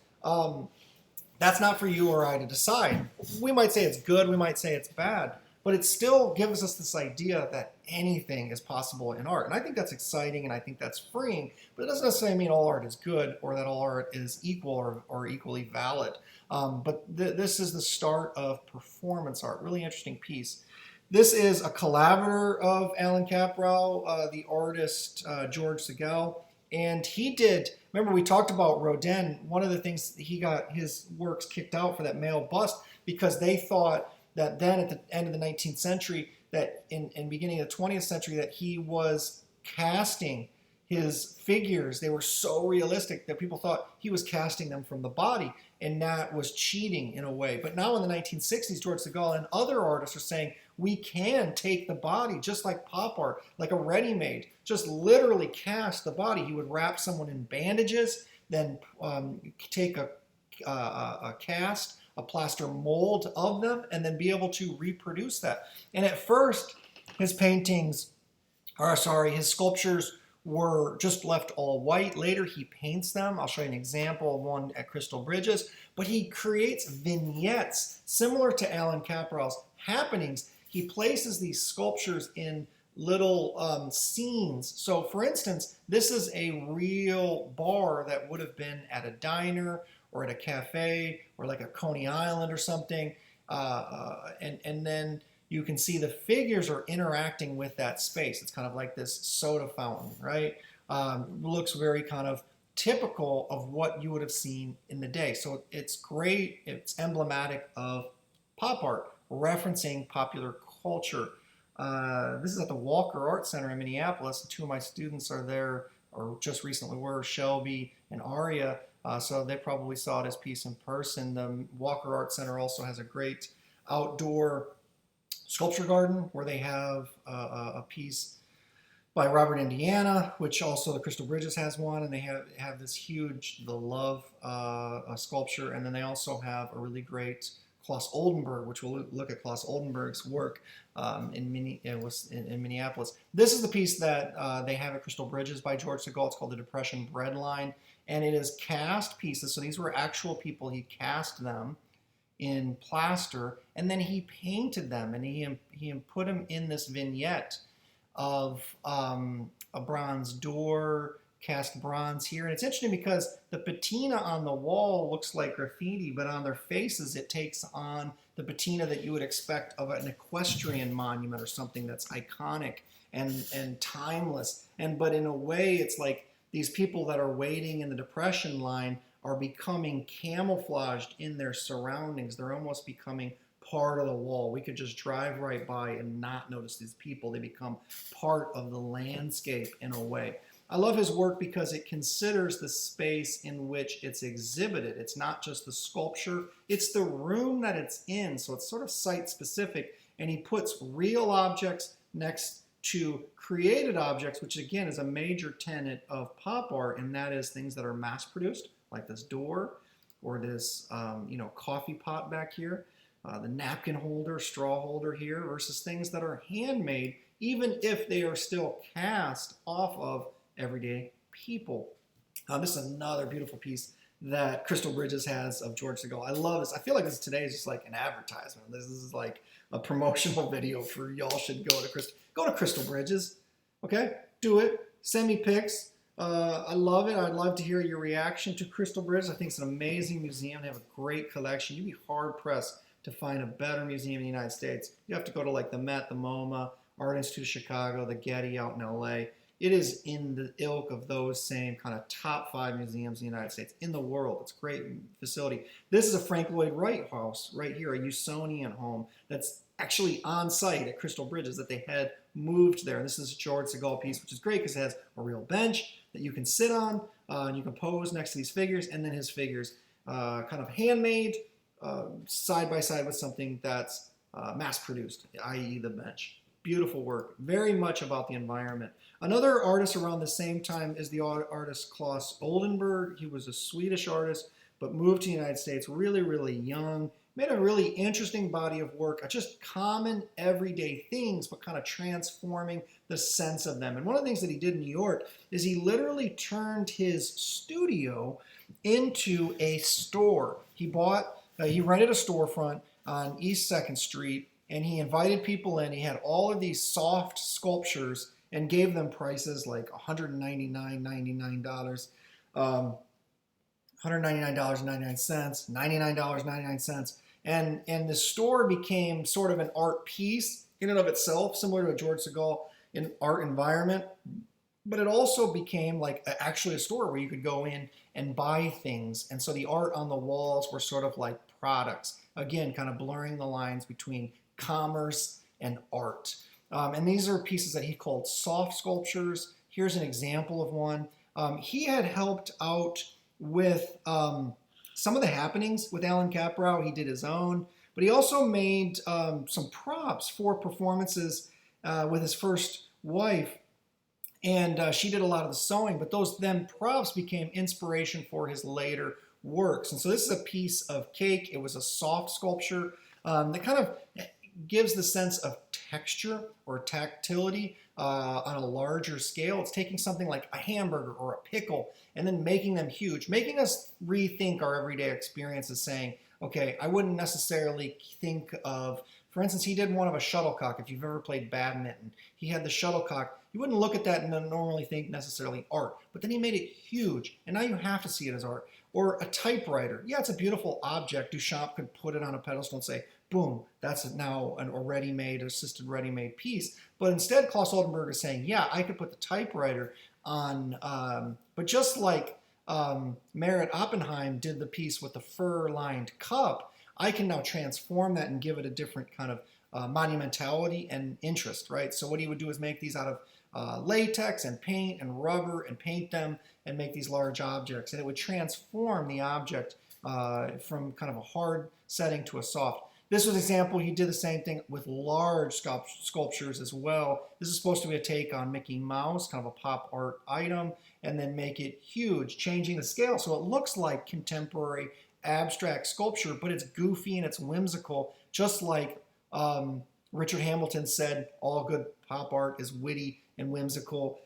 That's not for you or I to decide. We might say it's good, we might say it's bad, but it still gives us this idea that anything is possible in art. And I think that's exciting and I think that's freeing, but it doesn't necessarily mean all art is good or that all art is equal or equally valid. This is the start of performance art, really interesting piece. This is a collaborator of Alan Kaprow, the artist George Segal. And he did, remember we talked about Rodin, one of the things he got his works kicked out for that male bust because they thought that then at the end of the 19th century, that in beginning of the 20th century, that he was casting his figures. They were so realistic that people thought he was casting them from the body, and that was cheating in a way. But now in the 1960s, George Segal and other artists are saying, we can take the body just like pop art, like a ready-made, just literally cast the body. He would wrap someone in bandages, then take a cast, a plaster mold of them, and then be able to reproduce that. And at first, his sculptures were just left all white. Later, he paints them. I'll show you an example of one at Crystal Bridges. But he creates vignettes similar to Alan Kaprow's happenings. He places these sculptures in little scenes. So, for instance, this is a real bar that would have been at a diner or at a cafe or like a Coney Island or something. And then you can see the figures are interacting with that space. It's kind of like this soda fountain, right? Looks very kind of typical of what you would have seen in the day. So it's great. It's emblematic of pop art, referencing popular culture. This is at the Walker Art Center in Minneapolis. Two of my students are there, or just recently were, Shelby and Aria. So they probably saw this piece in person. The Walker Art Center also has a great outdoor sculpture garden where they have a piece by Robert Indiana, which also the Crystal Bridges has one, and they have this huge The Love sculpture, and then they also have a really great Claes Oldenburg, which we'll look at Claes Oldenburg's work in Minneapolis. This is the piece that they have at Crystal Bridges by George Segal. It's called the Depression Breadline, and it is cast pieces. So these were actual people. He cast them in plaster, and then he painted them, and he put them in this vignette of a bronze door, cast bronze here. And it's interesting because the patina on the wall looks like graffiti, but on their faces it takes on the patina that you would expect of an equestrian monument or something that's iconic and timeless. But in a way, it's like these people that are waiting in the depression line are becoming camouflaged in their surroundings. They're almost becoming part of the wall. We could just drive right by and not notice these people. They become part of the landscape in a way. I love his work because it considers the space in which it's exhibited. It's not just the sculpture, it's the room that it's in. So it's sort of site specific, and he puts real objects next to created objects, which again is a major tenet of pop art, and that is things that are mass produced, like this door or this coffee pot back here. The napkin holder, straw holder here, versus things that are handmade, even if they are still cast off of everyday people. This is another beautiful piece that Crystal Bridges has of George Segal. I love this. I feel like this today is just like an advertisement. This is like a promotional video for y'all should go to Crystal Bridges. Okay, do it. Send me pics. I love it. I'd love to hear your reaction to Crystal Bridges. I think it's an amazing museum. They have a great collection. You'd be hard pressed to find a better museum in the United States. You have to go to like the Met, the MoMA, Art Institute of Chicago, the Getty out in LA. It is in the ilk of those same kind of top 5 museums in the United States, in the world. It's a great facility. This is a Frank Lloyd Wright house right here, a Usonian home that's actually on site at Crystal Bridges that they had moved there. And this is a George Segal piece, which is great because it has a real bench that you can sit on, and you can pose next to these figures, and then his figures kind of handmade, side by side with something that's mass produced, i.e. the bench. Beautiful work, very much about the environment. Another artist around the same time is the artist Claes Oldenburg. He was a Swedish artist, but moved to the United States really, really young. Made a really interesting body of work, just common everyday things, but kind of transforming the sense of them. And one of the things that he did in New York is he literally turned his studio into a store. He rented a storefront on East 2nd Street, and he invited people in. He had all of these soft sculptures and gave them prices like $199.99, $199.99, $99.99. And the store became sort of an art piece in and of itself, similar to a George Segal art environment. But it also became like actually a store where you could go in and buy things. And so the art on the walls were sort of like products. Again, kind of blurring the lines between commerce and art. And these are pieces that he called soft sculptures. Here's an example of one. He had helped out with some of the happenings with Alan Kaprow. He did his own, but he also made some props for performances with his first wife. And she did a lot of the sewing, but those then props became inspiration for his later works. And so this is a piece of cake. It was a soft sculpture that kind of gives the sense of texture or tactility on a larger scale. It's taking something like a hamburger or a pickle and then making them huge, making us rethink our everyday experiences, saying, okay, I wouldn't necessarily think of For instance, he did one of a shuttlecock. If you've ever played badminton, he had the shuttlecock. You wouldn't look at that and then normally think necessarily art, but then he made it huge, and now you have to see it as art. Or a typewriter. Yeah, it's a beautiful object. Duchamp could put it on a pedestal and say, boom, that's now a ready-made, assisted ready-made piece. But instead, Claes Oldenburg is saying, yeah, I could put the typewriter on, but just like Merritt Oppenheim did the piece with the fur-lined cup, I can now transform that and give it a different kind of monumentality and interest, right? So what he would do is make these out of latex and paint and rubber and paint them and make these large objects. And it would transform the object from kind of a hard setting to a soft. This was an example. He did the same thing with large sculptures as well. This is supposed to be a take on Mickey Mouse, kind of a pop art item, and then make it huge, changing the scale so it looks like contemporary abstract sculpture, but it's goofy and it's whimsical, just like Richard Hamilton said, all good pop art is witty and whimsical,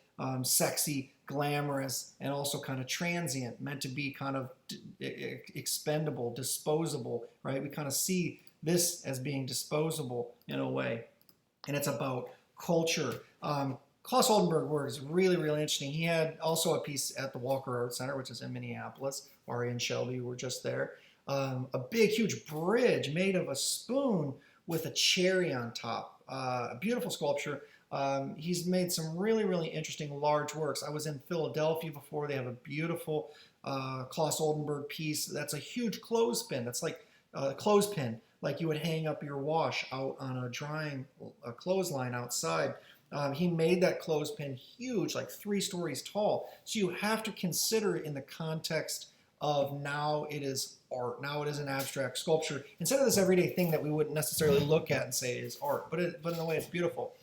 sexy, glamorous, and also kind of transient, meant to be kind of expendable, disposable, right? We kind of see this as being disposable in a way, and it's about culture. Claes Oldenburg work is really, really interesting. He had also a piece at the Walker Art Center, which is in Minneapolis. Ari and Shelby were just there. A big, huge bridge made of a spoon with a cherry on top. A beautiful sculpture. He's made some really, really interesting large works. I was in Philadelphia before. They have a beautiful Claes Oldenburg piece. That's a huge clothespin. That's like a clothespin, like you would hang up your wash out on a clothesline outside. He made that clothespin huge, like 3 stories tall. So you have to consider it in the context of now it is art. Now it is an abstract sculpture. Instead of this everyday thing that we wouldn't necessarily look at and say is art, but in a way it's beautiful.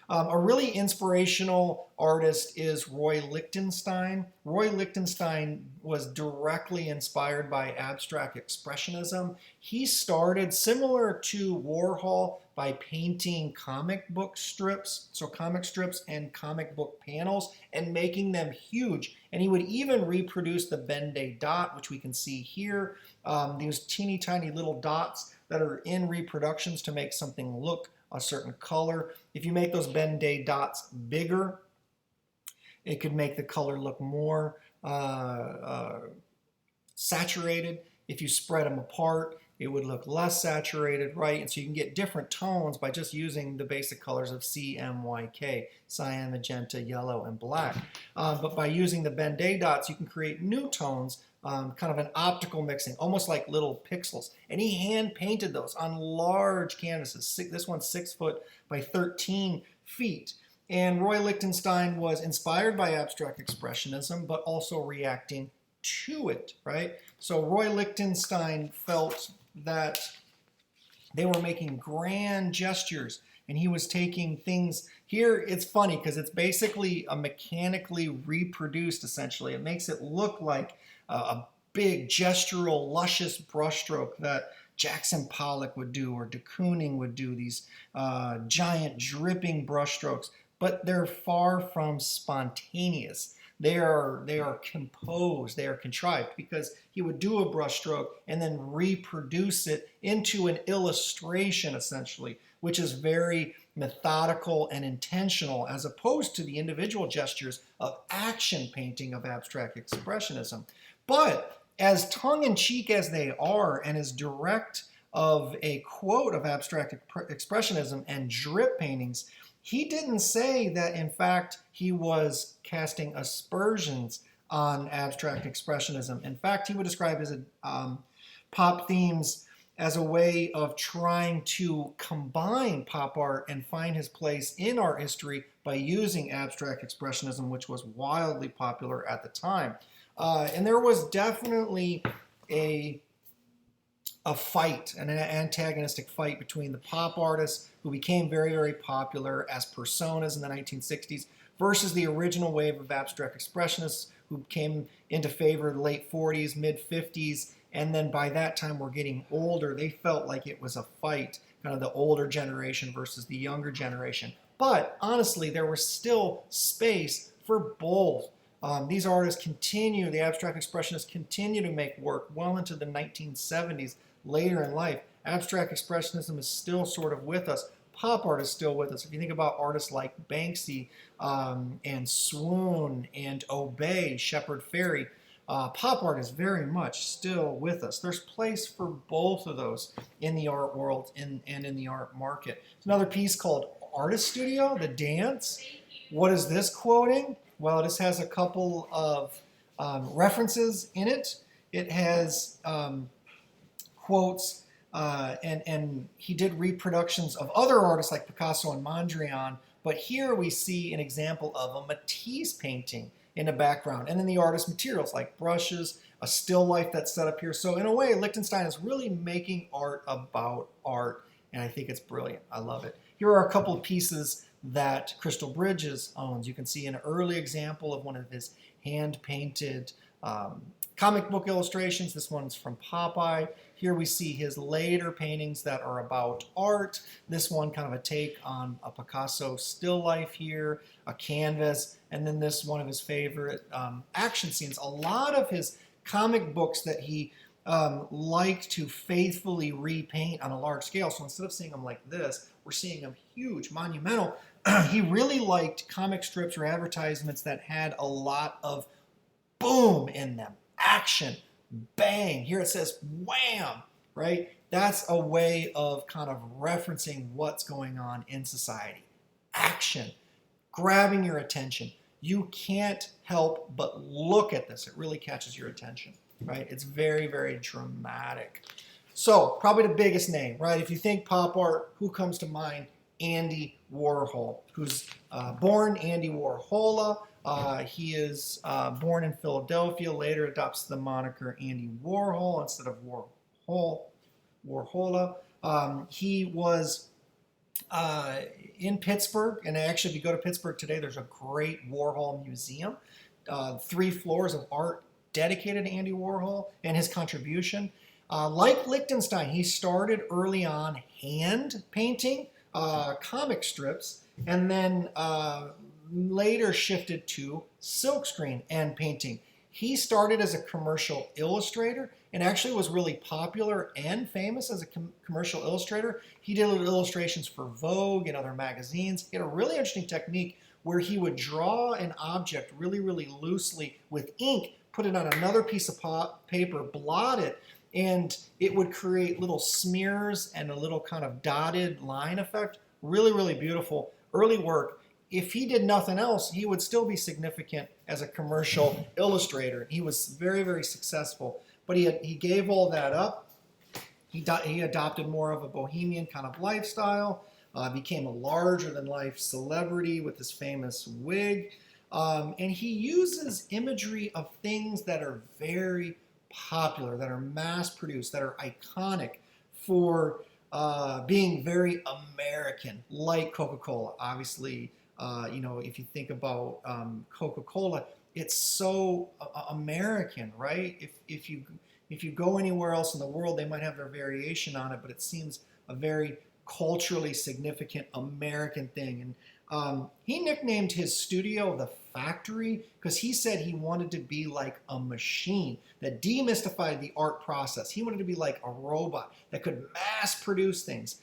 A really inspirational artist is Roy Lichtenstein. Roy Lichtenstein was directly inspired by abstract expressionism. He started similar to Warhol by painting comic book strips, so comic strips and comic book panels, and making them huge. And he would even reproduce the Ben-Day dot, which we can see here. These teeny tiny little dots that are in reproductions to make something look a certain color. If you make those Ben-Day dots bigger, it could make the color look more saturated. If you spread them apart, it would look less saturated, right? And so you can get different tones by just using the basic colors of CMYK, cyan, magenta, yellow, and black. But by using the Ben-Day dots, you can create new tones, kind of an optical mixing, almost like little pixels. And he hand painted those on large canvases. This one's 6 foot by 13 feet. And Roy Lichtenstein was inspired by abstract expressionism, but also reacting to it, right? So Roy Lichtenstein felt that they were making grand gestures, and he was taking things here. It's funny because it's basically a mechanically reproduced, essentially. It makes it look like a big gestural, luscious brushstroke that Jackson Pollock would do or de Kooning would do, these giant dripping brushstrokes, but they're far from spontaneous. They are composed, they are contrived, because he would do a brushstroke and then reproduce it into an illustration, essentially, which is very methodical and intentional, as opposed to the individual gestures of action painting of abstract expressionism. But as tongue-in-cheek as they are, and as direct of a quote of abstract expressionism and drip paintings, he didn't say that, in fact, he was casting aspersions on abstract expressionism. In fact, he would describe his pop themes as a way of trying to combine pop art and find his place in art history by using abstract expressionism, which was wildly popular at the time. And there was definitely a fight, an antagonistic fight between the pop artists who became very, very popular as personas in the 1960s versus the original wave of abstract expressionists who came into favor in the late 40s, mid 50s, and then by that time were getting older. They felt like it was a fight, kind of the older generation versus the younger generation. But honestly, there was still space for both. These artists the abstract expressionists continue to make work well into the 1970s, later in life, Abstract expressionism is still sort of with us. Pop art is still with us. If you think about artists like Banksy and Swoon and Obey, Shepard Fairey, pop art is very much still with us. There's place for both of those in the art world and in the art market. There's another piece called Artist Studio, The Dance. What is this quoting? Well, this has a couple of references in it. It has quotes, and he did reproductions of other artists like Picasso and Mondrian, but here we see an example of a Matisse painting in the background, and then the artist materials like brushes, a still life that's set up here. So in a way, Lichtenstein is really making art about art, and I think it's brilliant. I love it. Here are a couple of pieces that Crystal Bridges owns. You can see an early example of one of his hand-painted comic book illustrations. This one's from Popeye. Here we see his later paintings that are about art. This one kind of a take on a Picasso still life here, a canvas, and then this one of his favorite action scenes. A lot of his comic books that he liked to faithfully repaint on a large scale. So instead of seeing them like this, we're seeing them huge, monumental. He really liked comic strips or advertisements that had a lot of boom in them. Action, bang. Here it says wham, right? That's a way of kind of referencing what's going on in society. Action, grabbing your attention. You can't help but look at this. It really catches your attention, right? It's very, very dramatic. So probably the biggest name, right? If you think pop art, who comes to mind? Andy Warhol, who's born Andy Warhola. He is born in Philadelphia, later adopts the moniker Andy Warhol instead of Warhola. He was in Pittsburgh, and actually if you go to Pittsburgh today, there's a great Warhol museum. 3 floors of art dedicated to Andy Warhol and his contribution. Like Lichtenstein, he started early on hand painting comic strips, and then later shifted to silkscreen and painting. He started as a commercial illustrator and actually was really popular and famous as a commercial illustrator. He did illustrations for Vogue and other magazines. He had a really interesting technique where he would draw an object really, really loosely with ink, put it on another piece of paper, blot it, and it would create little smears and a little kind of dotted line effect. Really, really beautiful. Early work. If he did nothing else, he would still be significant as a commercial illustrator. He was very, very successful. But he gave all that up. He adopted more of a bohemian kind of lifestyle, became a larger-than-life celebrity with his famous wig. And he uses imagery of things that are very popular, that are mass-produced, that are iconic for being very American, like Coca-Cola. Obviously, if you think about Coca-Cola, it's so American, right? If you go anywhere else in the world, they might have their variation on it, but it seems a very culturally significant American thing. And he nicknamed his studio the Factory because he said he wanted to be like a machine that demystified the art process. He wanted to be like a robot that could mass produce things,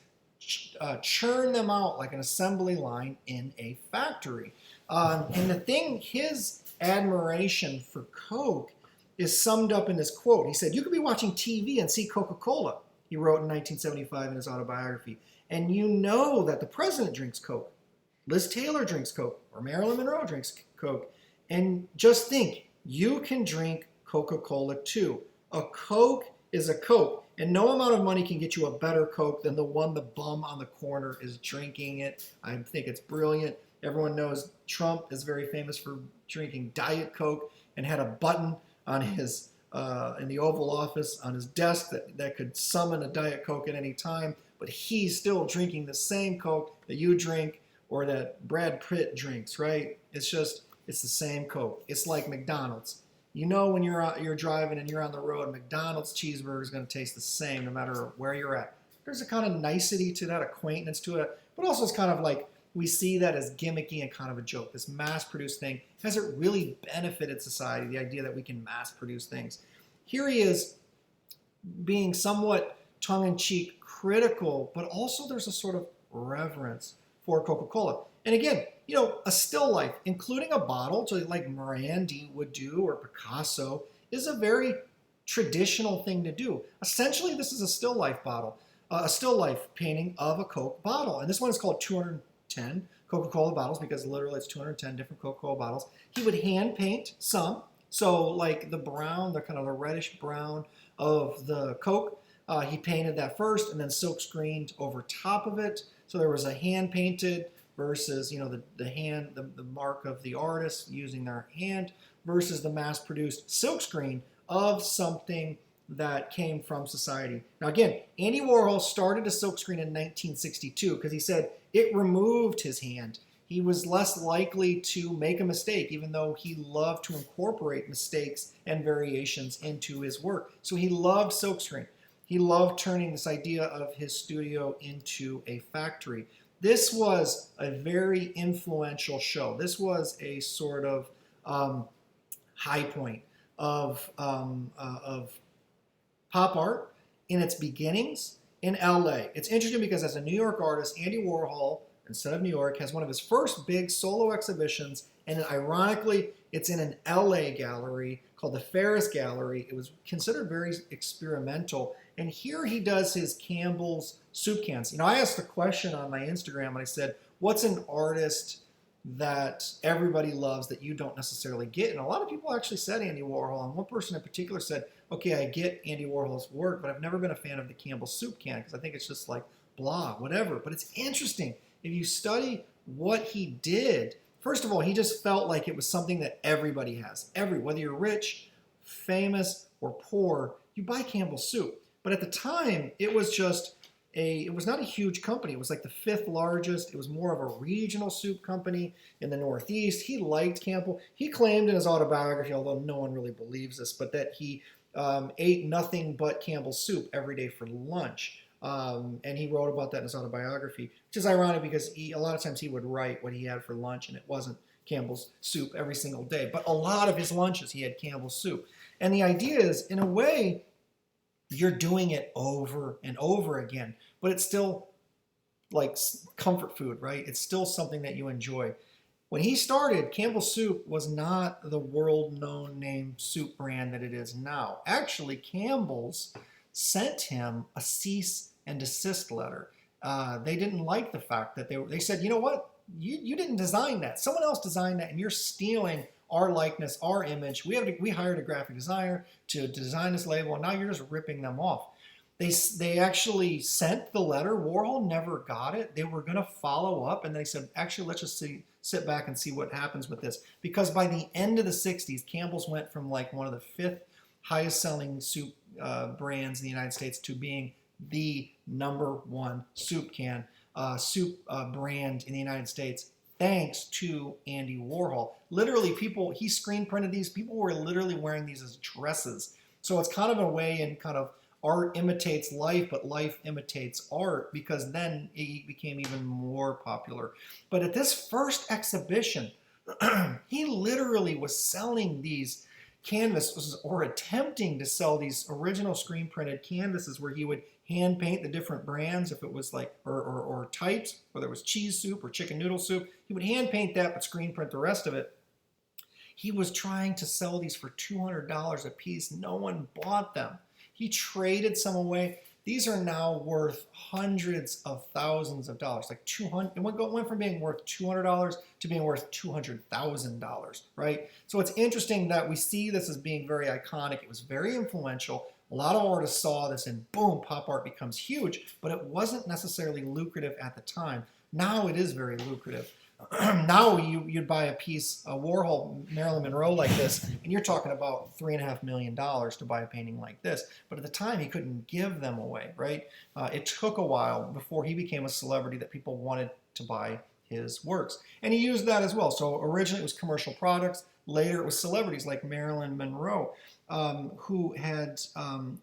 churn them out like an assembly line in a factory. And the thing, his admiration for Coke is summed up in this quote. He said, "You could be watching TV and see Coca-Cola," he wrote in 1975 in his autobiography, "and you know that the president drinks Coke, Liz Taylor drinks Coke, or Marilyn Monroe drinks Coke. And just think, you can drink Coca-Cola too. A Coke is a Coke, and no amount of money can get you a better Coke than the one the bum on the corner is drinking it." I think it's brilliant. Everyone knows Trump is very famous for drinking Diet Coke and had a button on his in the Oval Office on his desk that could summon a Diet Coke at any time, but he's still drinking the same Coke that you drink or that Brad Pitt drinks, right? It's the same Coke. It's like McDonald's. You know when you're driving and you're on the road, McDonald's cheeseburger is going to taste the same no matter where you're at. There's a kind of nicety to that, acquaintance to it, but also it's kind of like we see that as gimmicky and kind of a joke. This mass-produced thing, has it really benefited society, the idea that we can mass-produce things? Here he is being somewhat tongue-in-cheek, critical, but also there's a sort of reverence for Coca-Cola. And again, you know, a still life, including a bottle, so like Morandi would do or Picasso, is a very traditional thing to do. Essentially, this is a still life bottle, a still life painting of a Coke bottle. And this one is called 210 Coca-Cola bottles because literally it's 210 different Coca-Cola bottles. He would hand paint some. So like the brown, the kind of the reddish brown of the Coke, he painted that first and then silk screened over top of it. So there was a hand painted versus, you know, the mark of the artist using their hand versus the mass produced silk screen of something that came from society. Now again, Andy Warhol started a silkscreen in 1962 because he said it removed his hand. He was less likely to make a mistake, even though he loved to incorporate mistakes and variations into his work. So he loved silkscreen. He loved turning this idea of his studio into a factory. This was a very influential show. This was a sort of high point of pop art in its beginnings in LA. It's interesting because as a New York artist, Andy Warhol, instead of New York, has one of his first big solo exhibitions, and ironically, it's in an LA gallery called the Ferris Gallery. It was considered very experimental, and here he does his Campbell's soup cans. You know, I asked the question on my Instagram, and I said, what's an artist that everybody loves that you don't necessarily get? And a lot of people actually said Andy Warhol, and one person in particular said, okay, I get Andy Warhol's work, but I've never been a fan of the Campbell's soup can because I think it's just like blah, whatever. But it's interesting. If you study what he did, first of all, he just felt like it was something that everybody has. Whether you're rich, famous, or poor, you buy Campbell's soup. But at the time, it was just it was not a huge company. It was like the 5th largest. It was more of a regional soup company in the Northeast. He liked Campbell. He claimed in his autobiography, although no one really believes this, but that he ate nothing but Campbell's soup every day for lunch. And he wrote about that in his autobiography, which is ironic because a lot of times he would write what he had for lunch and it wasn't Campbell's soup every single day. But a lot of his lunches, he had Campbell's soup. And the idea is, in a way, you're doing it over and over again, but it's still like comfort food, right? It's still something that you enjoy. When he started, Campbell's Soup was not the world-known name soup brand that it is now. Actually, Campbell's sent him a cease and desist letter. They didn't like the fact that they said, you know what? You didn't design that. Someone else designed that, and you're stealing our likeness, our image. We hired a graphic designer to design this label, and now you're just ripping them off. They actually sent the letter. Warhol never got it. They were going to follow up, and they said, actually, let's just sit back and see what happens with this. Because by the end of the 60s, Campbell's went from like one of the 5th highest selling soup brands in the United States to being the #1 soup can, brand in the United States, thanks to Andy Warhol. Literally, he screen printed these. People were literally wearing these as dresses. So it's kind of a way in kind of art imitates life, but life imitates art, because then it became even more popular. But at this first exhibition, he literally was selling these canvases, or attempting to sell these original screen printed canvases where he would hand paint the different brands, if it was like, or types, whether it was cheese soup or chicken noodle soup. He would hand paint that, but screen print the rest of it. He was trying to sell these for $200 a piece. No one bought them. He traded some away. These are now worth hundreds of thousands of dollars, like $200. It went from being worth $200 to being worth $200,000, right? So it's interesting that we see this as being very iconic. It was very influential. A lot of artists saw this and boom, pop art becomes huge, but it wasn't necessarily lucrative at the time. Now it is very lucrative. Now you'd buy a piece, a Warhol Marilyn Monroe like this, and you're talking about $3.5 million to buy a painting like this. But at the time, he couldn't give them away, right? It took a while before he became a celebrity that people wanted to buy his works. And he used that as well. So originally it was commercial products. Later it was celebrities like Marilyn Monroe, who had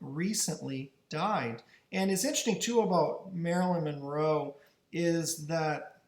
recently died. And it's interesting too about Marilyn Monroe is that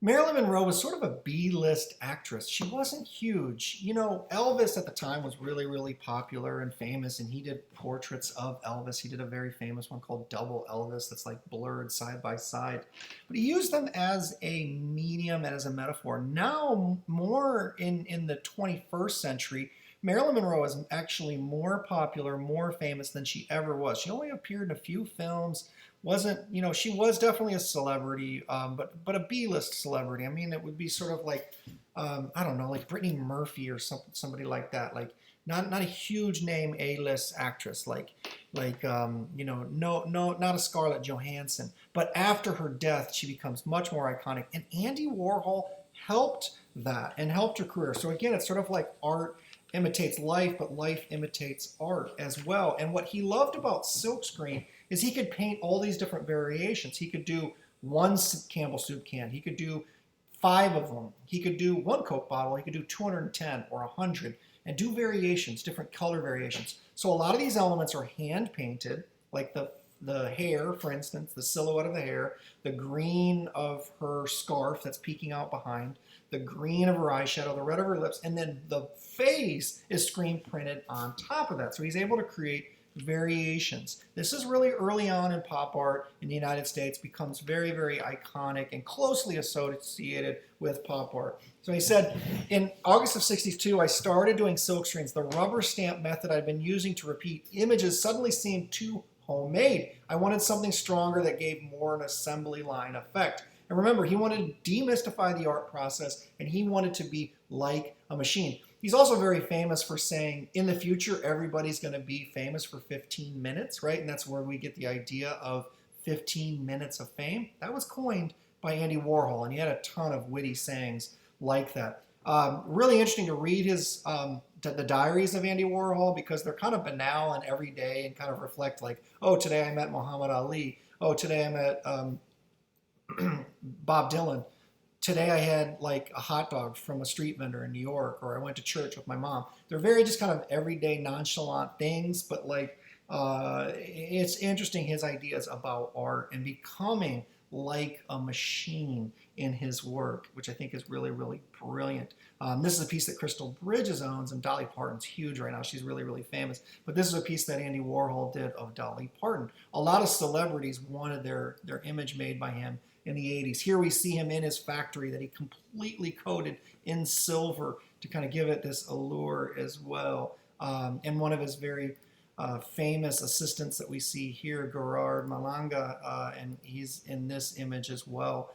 Marilyn Monroe was sort of a B-list actress. She wasn't huge. You know, Elvis at the time was really, really popular and famous, and he did portraits of Elvis. He did a very famous one called Double Elvis that's like blurred side by side. But he used them as a medium and as a metaphor. Now, more in the 21st century, Marilyn Monroe is actually more popular, more famous than she ever was. She only appeared in a few films. Wasn't, you know, she was definitely a celebrity, but a B-list celebrity. I mean, it would be sort of like, I don't know, like Brittany Murphy or somebody like that. Like not a huge name A-list actress, you know, not a Scarlett Johansson. But after her death, she becomes much more iconic. And Andy Warhol helped that and helped her career. So again, it's sort of like art imitates life, but life imitates art as well. And what he loved about silkscreen is he could paint all these different variations. He could do one Campbell soup can. He could do 5 of them. He could do one Coke bottle. He could do 210 or 100 and do variations, different color variations. So a lot of these elements are hand painted, like the hair, for instance, the silhouette of the hair, the green of her scarf that's peeking out behind, the green of her eyeshadow, the red of her lips, and then the face is screen printed on top of that. So he's able to create variations. This is really early on in pop art in the United States, becomes very, very iconic and closely associated with pop art. So he said, in August of '62, I started doing silk screens. The rubber stamp method I'd been using to repeat images suddenly seemed too homemade. I wanted something stronger that gave more an assembly line effect. And remember, he wanted to demystify the art process, and he wanted to be like a machine. He's also very famous for saying, in the future, everybody's going to be famous for 15 minutes, right? And that's where we get the idea of 15 minutes of fame. That was coined by Andy Warhol, and he had a ton of witty sayings like that. Really interesting to read his the diaries of Andy Warhol, because they're kind of banal and everyday and kind of reflect like, oh, today I met Muhammad Ali. Oh, today I met Bob Dylan. Today I had like a hot dog from a street vendor in New York, or I went to church with my mom. They're very just kind of everyday nonchalant things, but like it's interesting his ideas about art and becoming like a machine in his work, which I think is really, really brilliant. This is a piece that Crystal Bridges owns, and Dolly Parton's huge right now. She's really, really famous. But this is a piece that Andy Warhol did of Dolly Parton. A lot of celebrities wanted their image made by him in the 80s. Here we see him in his factory that he completely coated in silver to kind of give it this allure as well. And one of his very famous assistants that we see here, Gerard Malanga, and he's in this image as well,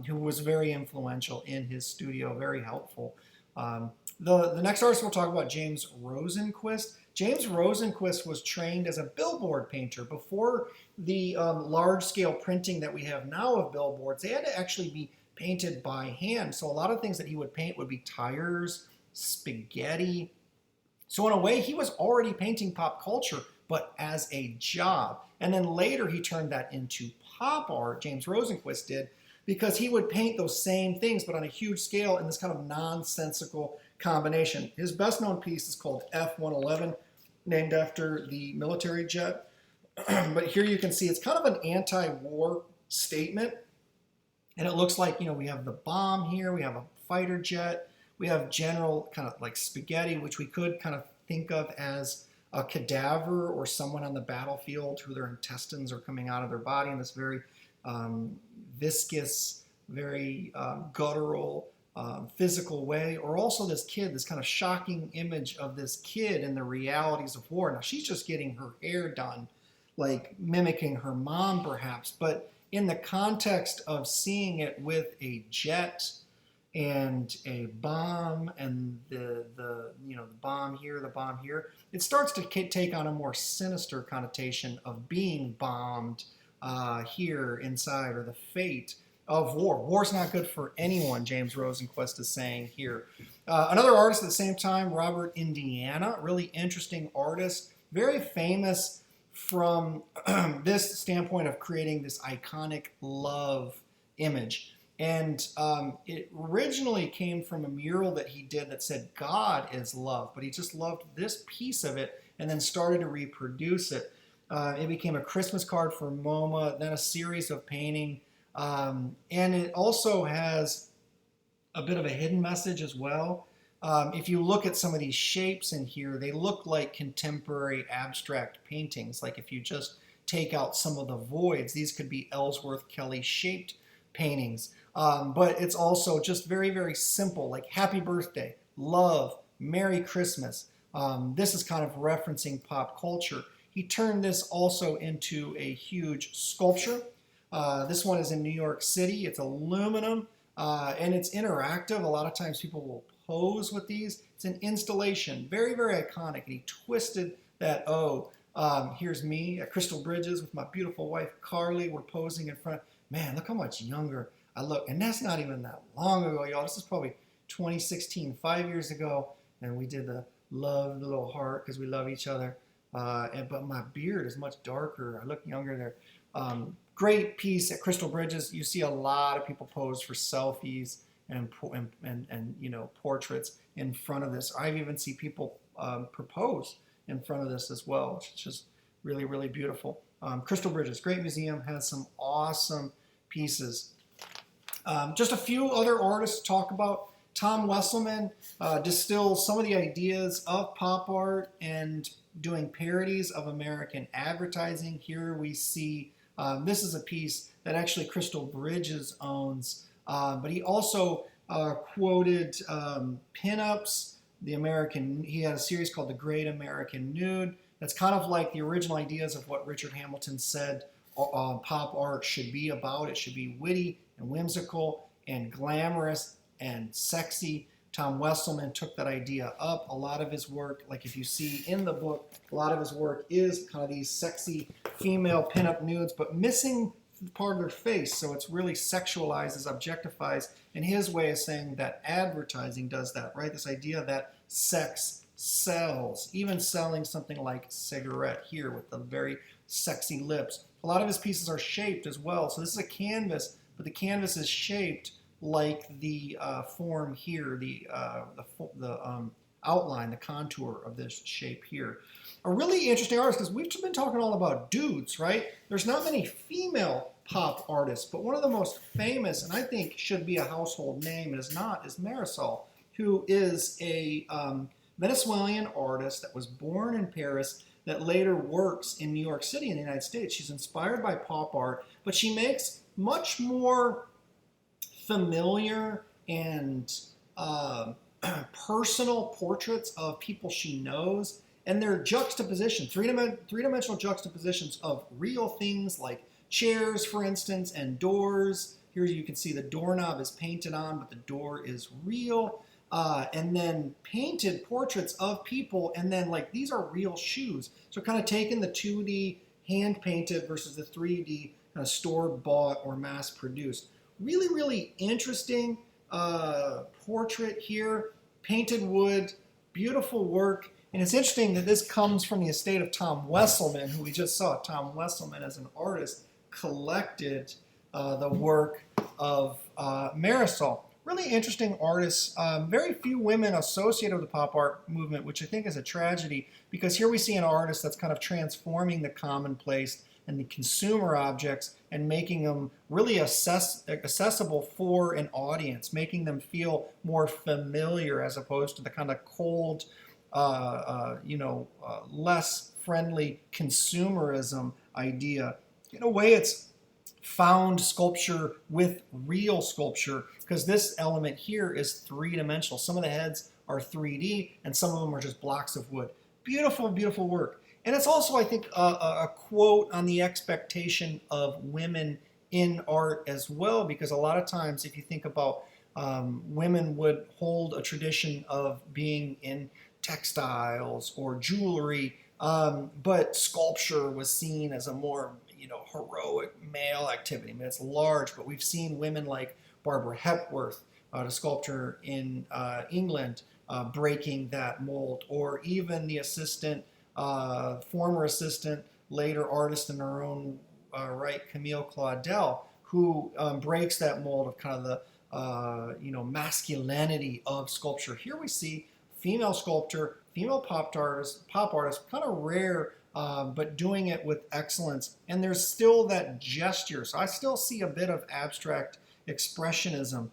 who was very influential in his studio, very helpful. The next artist we'll talk about, James Rosenquist. James Rosenquist was trained as a billboard painter. Before the large-scale printing that we have now of billboards, they had to actually be painted by hand. So a lot of things that he would paint would be tires, spaghetti. So in a way, he was already painting pop culture, but as a job. And then later he turned that into pop art, James Rosenquist did, because he would paint those same things, but on a huge scale in this kind of nonsensical combination. His best known piece is called F-111, named after the military jet. But here you can see it's kind of an anti-war statement. And it looks like, you know, we have the bomb here, we have a fighter jet, we have general kind of like spaghetti, which we could kind of think of as a cadaver or someone on the battlefield who their intestines are coming out of their body in this very viscous, very guttural, physical way. Or also this kid, this kind of shocking image of this kid and the realities of war. Now she's just getting her hair done, like mimicking her mom perhaps, but in the context of seeing it with a jet and a bomb and the bomb here, the bomb here, it starts to take on a more sinister connotation of being bombed here inside, or the fate of war. War's not good for anyone, James Rosenquist is saying here. Another artist at the same time, Robert Indiana, really interesting artist, very famous from this standpoint of creating this iconic love image. And it originally came from a mural that he did that said, God is love, but he just loved this piece of it and then started to reproduce it. It became a Christmas card for MoMA, then a series of painting And it also has a bit of a hidden message as well. If you look at some of these shapes in here, they look like contemporary abstract paintings. Like if you just take out some of the voids, these could be Ellsworth Kelly shaped paintings. But it's also just very, very simple, like happy birthday, love, Merry Christmas. This is kind of referencing pop culture. He turned this also into a huge sculpture. This one is in New York City. It's aluminum and it's interactive. A lot of times people will pose with these. It's an installation, very, very iconic. And he twisted that O. Here's me at Crystal Bridges with my beautiful wife, Carly. We're posing in front. Man, look how much younger I look. And that's not even that long ago, y'all. This is probably 2016, 5 years ago. And we did the love, the little heart, because we love each other. But my beard is much darker. I look younger there. Great piece at Crystal Bridges. You see a lot of people pose for selfies and you know, portraits in front of this. I've even seen people propose in front of this as well, which is just really, really beautiful. Crystal Bridges, great museum, has some awesome pieces. Just a few other artists to talk about. Tom Wesselmann distills some of the ideas of pop art and doing parodies of American advertising. Here we see, this is a piece that actually Crystal Bridges owns, but he also quoted pinups, he had a series called The Great American Nude. That's kind of like the original ideas of what Richard Hamilton said pop art should be about. It should be witty and whimsical and glamorous and sexy. Tom Wesselmann took that idea up. A lot of his work, like if you see in the book, a lot of his work is kind of these sexy female pinup nudes, but missing part of their face, so it's really sexualizes, objectifies, and his way of saying that advertising does that, right? This idea that sex sells, even selling something like cigarette here with the very sexy lips. A lot of his pieces are shaped as well, so this is a canvas, but the canvas is shaped like the form here, the outline, the contour of this shape here. A really interesting artist, because we've been talking all about dudes, right? There's not many female pop artists, but one of the most famous, and I think should be a household name, and is not, is Marisol, who is a Venezuelan artist that was born in Paris that later works in New York City in the United States. She's inspired by pop art, but she makes much more familiar and personal portraits of people she knows, and they're juxtaposition, three-dimensional juxtapositions of real things like chairs, for instance, and doors. Here you can see the doorknob is painted on, but the door is real. And then painted portraits of people, and then like these are real shoes. So kind of taking the 2D hand-painted versus the 3D kind of store-bought or mass-produced. Really, really interesting portrait here. Painted wood, beautiful work. And it's interesting that this comes from the estate of Tom Wesselmann, who we just saw. Tom Wesselmann, as an artist, collected the work of Marisol. Really interesting artists. Very few women associated with the pop art movement, which I think is a tragedy, because here we see an artist that's kind of transforming the commonplace and the consumer objects and making them really accessible for an audience, making them feel more familiar as opposed to the kind of cold, less friendly consumerism idea. In a way, it's found sculpture with real sculpture, because this element here is three-dimensional. Some of the heads are 3D, and some of them are just blocks of wood. Beautiful, beautiful work. And it's also, I think, a quote on the expectation of women in art as well, because a lot of times, if you think about women would hold a tradition of being in textiles or jewelry, but sculpture was seen as a more heroic male activity. I mean, it's large, but we've seen women like Barbara Hepworth, the sculptor in England, breaking that mold, or even the assistant, former assistant, later artist in her own right, Camille Claudel, who breaks that mold of kind of the masculinity of sculpture. Here we see female sculptor, female pop artist, kind of rare but doing it with excellence. And there's still that gesture. So I still see a bit of abstract expressionism.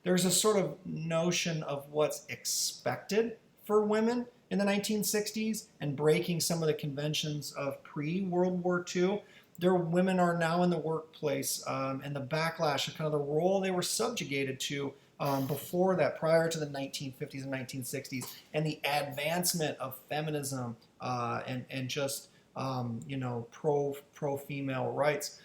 There's a sort of notion of what's expected for women in the 1960s and breaking some of the conventions of pre-World War II. Women are now in the workplace, and the backlash of kind of the role they were subjugated to before that, prior to the 1950s and 1960s, and the advancement of feminism and just pro female rights.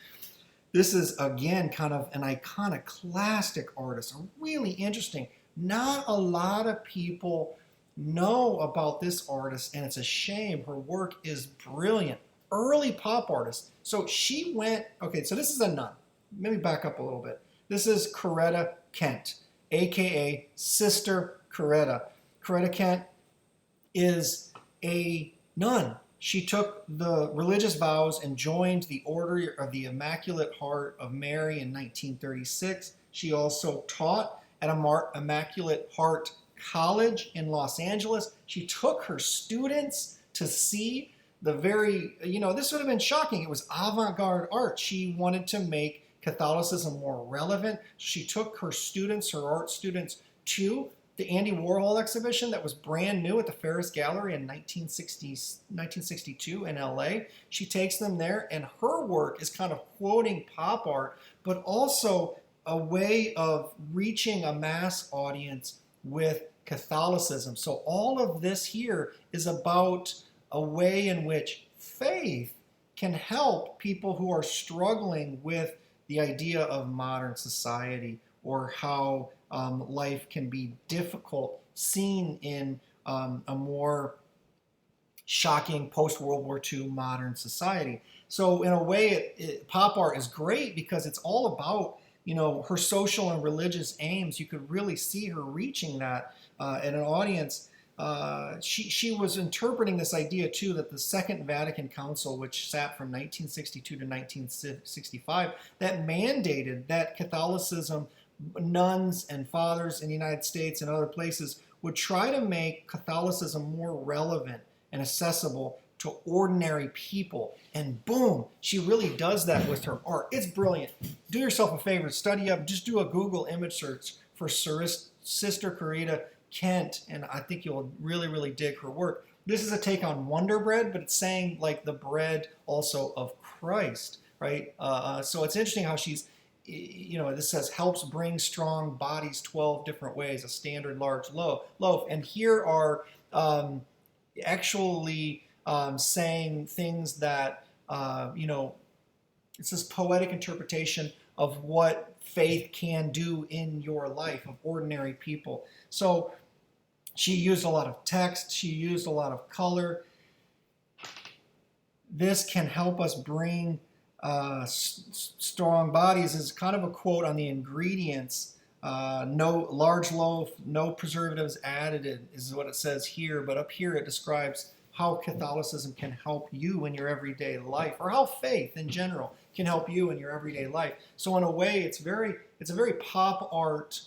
This is again kind of an iconoclastic artist, really interesting. Not a lot of people know about this artist, and it's a shame. Her work is brilliant. Early pop artist. So she went, okay, so this is a nun. Let me back up a little bit. This is Coretta Kent, aka Sister Coretta. Coretta Kent is a nun. She took the religious vows and joined the Order of the Immaculate Heart of Mary in 1936. She also taught at Immaculate Heart College in Los Angeles. She took her students to see the very, this would have been shocking. It was avant-garde art. She wanted to make Catholicism more relevant. She took her students, her art students, to the Andy Warhol exhibition that was brand new at the Ferris Gallery in 1962 in LA. She takes them there, and her work is kind of quoting pop art, but also a way of reaching a mass audience with Catholicism. So all of this here is about a way in which faith can help people who are struggling with the idea of modern society, or how life can be difficult, seen in a more shocking post-World War II modern society. So in a way, pop art is great because it's all about her social and religious aims. You could really see her reaching that in an audience. She was interpreting this idea too, that the Second Vatican Council, which sat from 1962 to 1965, that mandated that Catholicism, nuns and fathers in the United States and other places would try to make Catholicism more relevant and accessible to ordinary people. And boom, she really does that with her art. It's brilliant. Do yourself a favor, study up, just do a Google image search for Sister Coretta Kent, and I think you'll really, really dig her work. This is a take on Wonder Bread, but it's saying like the bread also of Christ, right? So it's interesting how she's, this says helps bring strong bodies 12 different ways, a standard large loaf. And here are actually saying things that, it's this poetic interpretation of what faith can do in your life of ordinary people. So she used a lot of text, she used a lot of color. This can help us bring strong bodies is kind of a quote on the ingredients. No large loaf, no preservatives added is what it says here, but up here it describes how Catholicism can help you in your everyday life, or how faith in general can help you in your everyday life. So in a way, it's a very pop art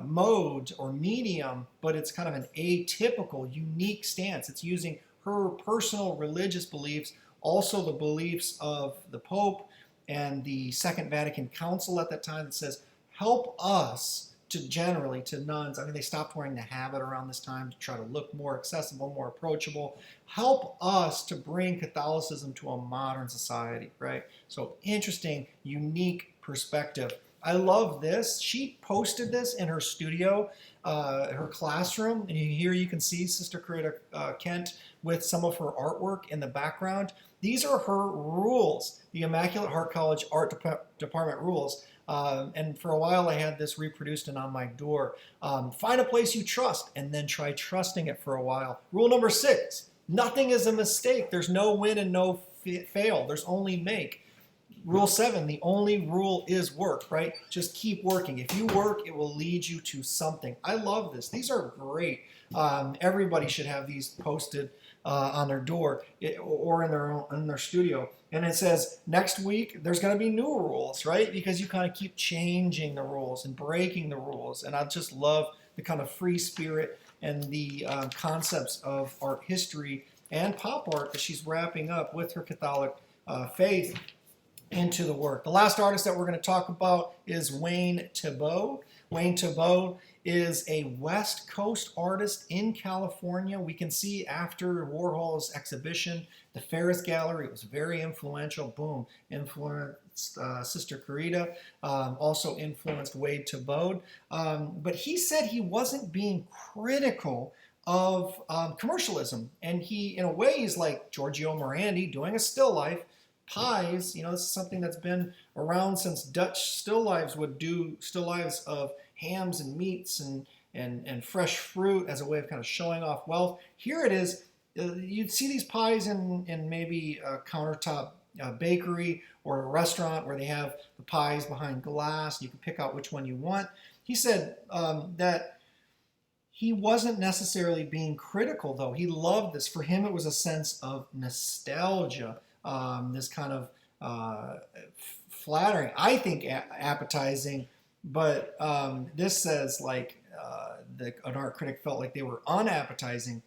mode or medium, but it's kind of an atypical, unique stance. It's using her personal religious beliefs, also the beliefs of the Pope and the Second Vatican Council at that time, that says, help us to nuns. I mean, they stopped wearing the habit around this time to try to look more accessible, more approachable. Help us to bring Catholicism to a modern society, right? So interesting, unique perspective. I love this. She posted this in her studio, her classroom, and here you can see Sister Coretta Kent with some of her artwork in the background. These are her rules, the Immaculate Heart College Art Department rules. And for a while I had this reproduced and on my door. Find a place you trust and then try trusting it for a while. Rule number 6, nothing is a mistake. There's no win and no fail. There's only make. Rule 7, the only rule is work, right? Just keep working. If you work, it will lead you to something. I love this. These are great. Everybody should have these posted on their door or in their studio. And it says next week there's going to be new rules, right? Because you kind of keep changing the rules and breaking the rules. And I just love the kind of free spirit and the concepts of art history and pop art that she's wrapping up with her Catholic faith into the work. The last artist that we're going to talk about is Wayne Thiebaud. Wayne Thiebaud is a West Coast artist in California. We can see after Warhol's exhibition, the Ferris Gallery, it was very influential. Boom, influenced Sister Carita, also influenced Wayne Thiebaud. But he said he wasn't being critical of commercialism. And he, in a way, is like Giorgio Morandi doing a still life. Pies, you know, this is something that's been around since Dutch still lives would do still lives of hams and meats and fresh fruit as a way of kind of showing off wealth. Here it is. You'd see these pies in maybe a countertop bakery or a restaurant where they have the pies behind glass. You can pick out which one you want. He said that he wasn't necessarily being critical, though. He loved this. For him, it was a sense of nostalgia. This kind of flattering, I think appetizing, but this says like an art critic felt like they were unappetizing.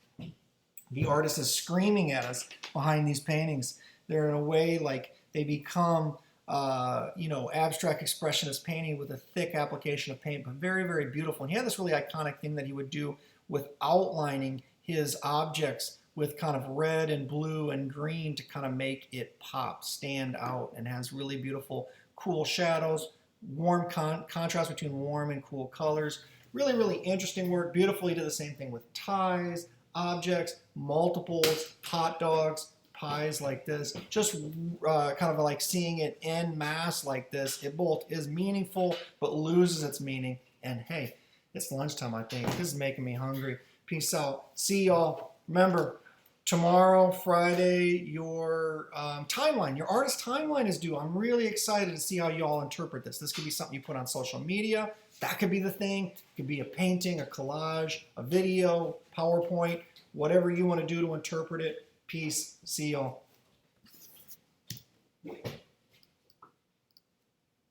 The artist is screaming at us behind these paintings. They're in a way like they become abstract expressionist painting with a thick application of paint, but very, very beautiful. And he had this really iconic thing that he would do with outlining his objects with kind of red and blue and green to kind of make it pop, stand out, and has really beautiful, cool shadows, warm contrast between warm and cool colors. Really, really interesting work. Beautifully did the same thing with ties, objects, multiples, hot dogs, pies like this. Just kind of like seeing it en masse like this. It both is meaningful but loses its meaning. And hey, it's lunchtime, I think. This is making me hungry. Peace out. See y'all. Remember, tomorrow, Friday, your timeline, your artist timeline is due. I'm really excited to see how you all interpret this. This could be something you put on social media. That could be the thing. It could be a painting, a collage, a video, PowerPoint, whatever you want to do to interpret it. Peace. See y'all.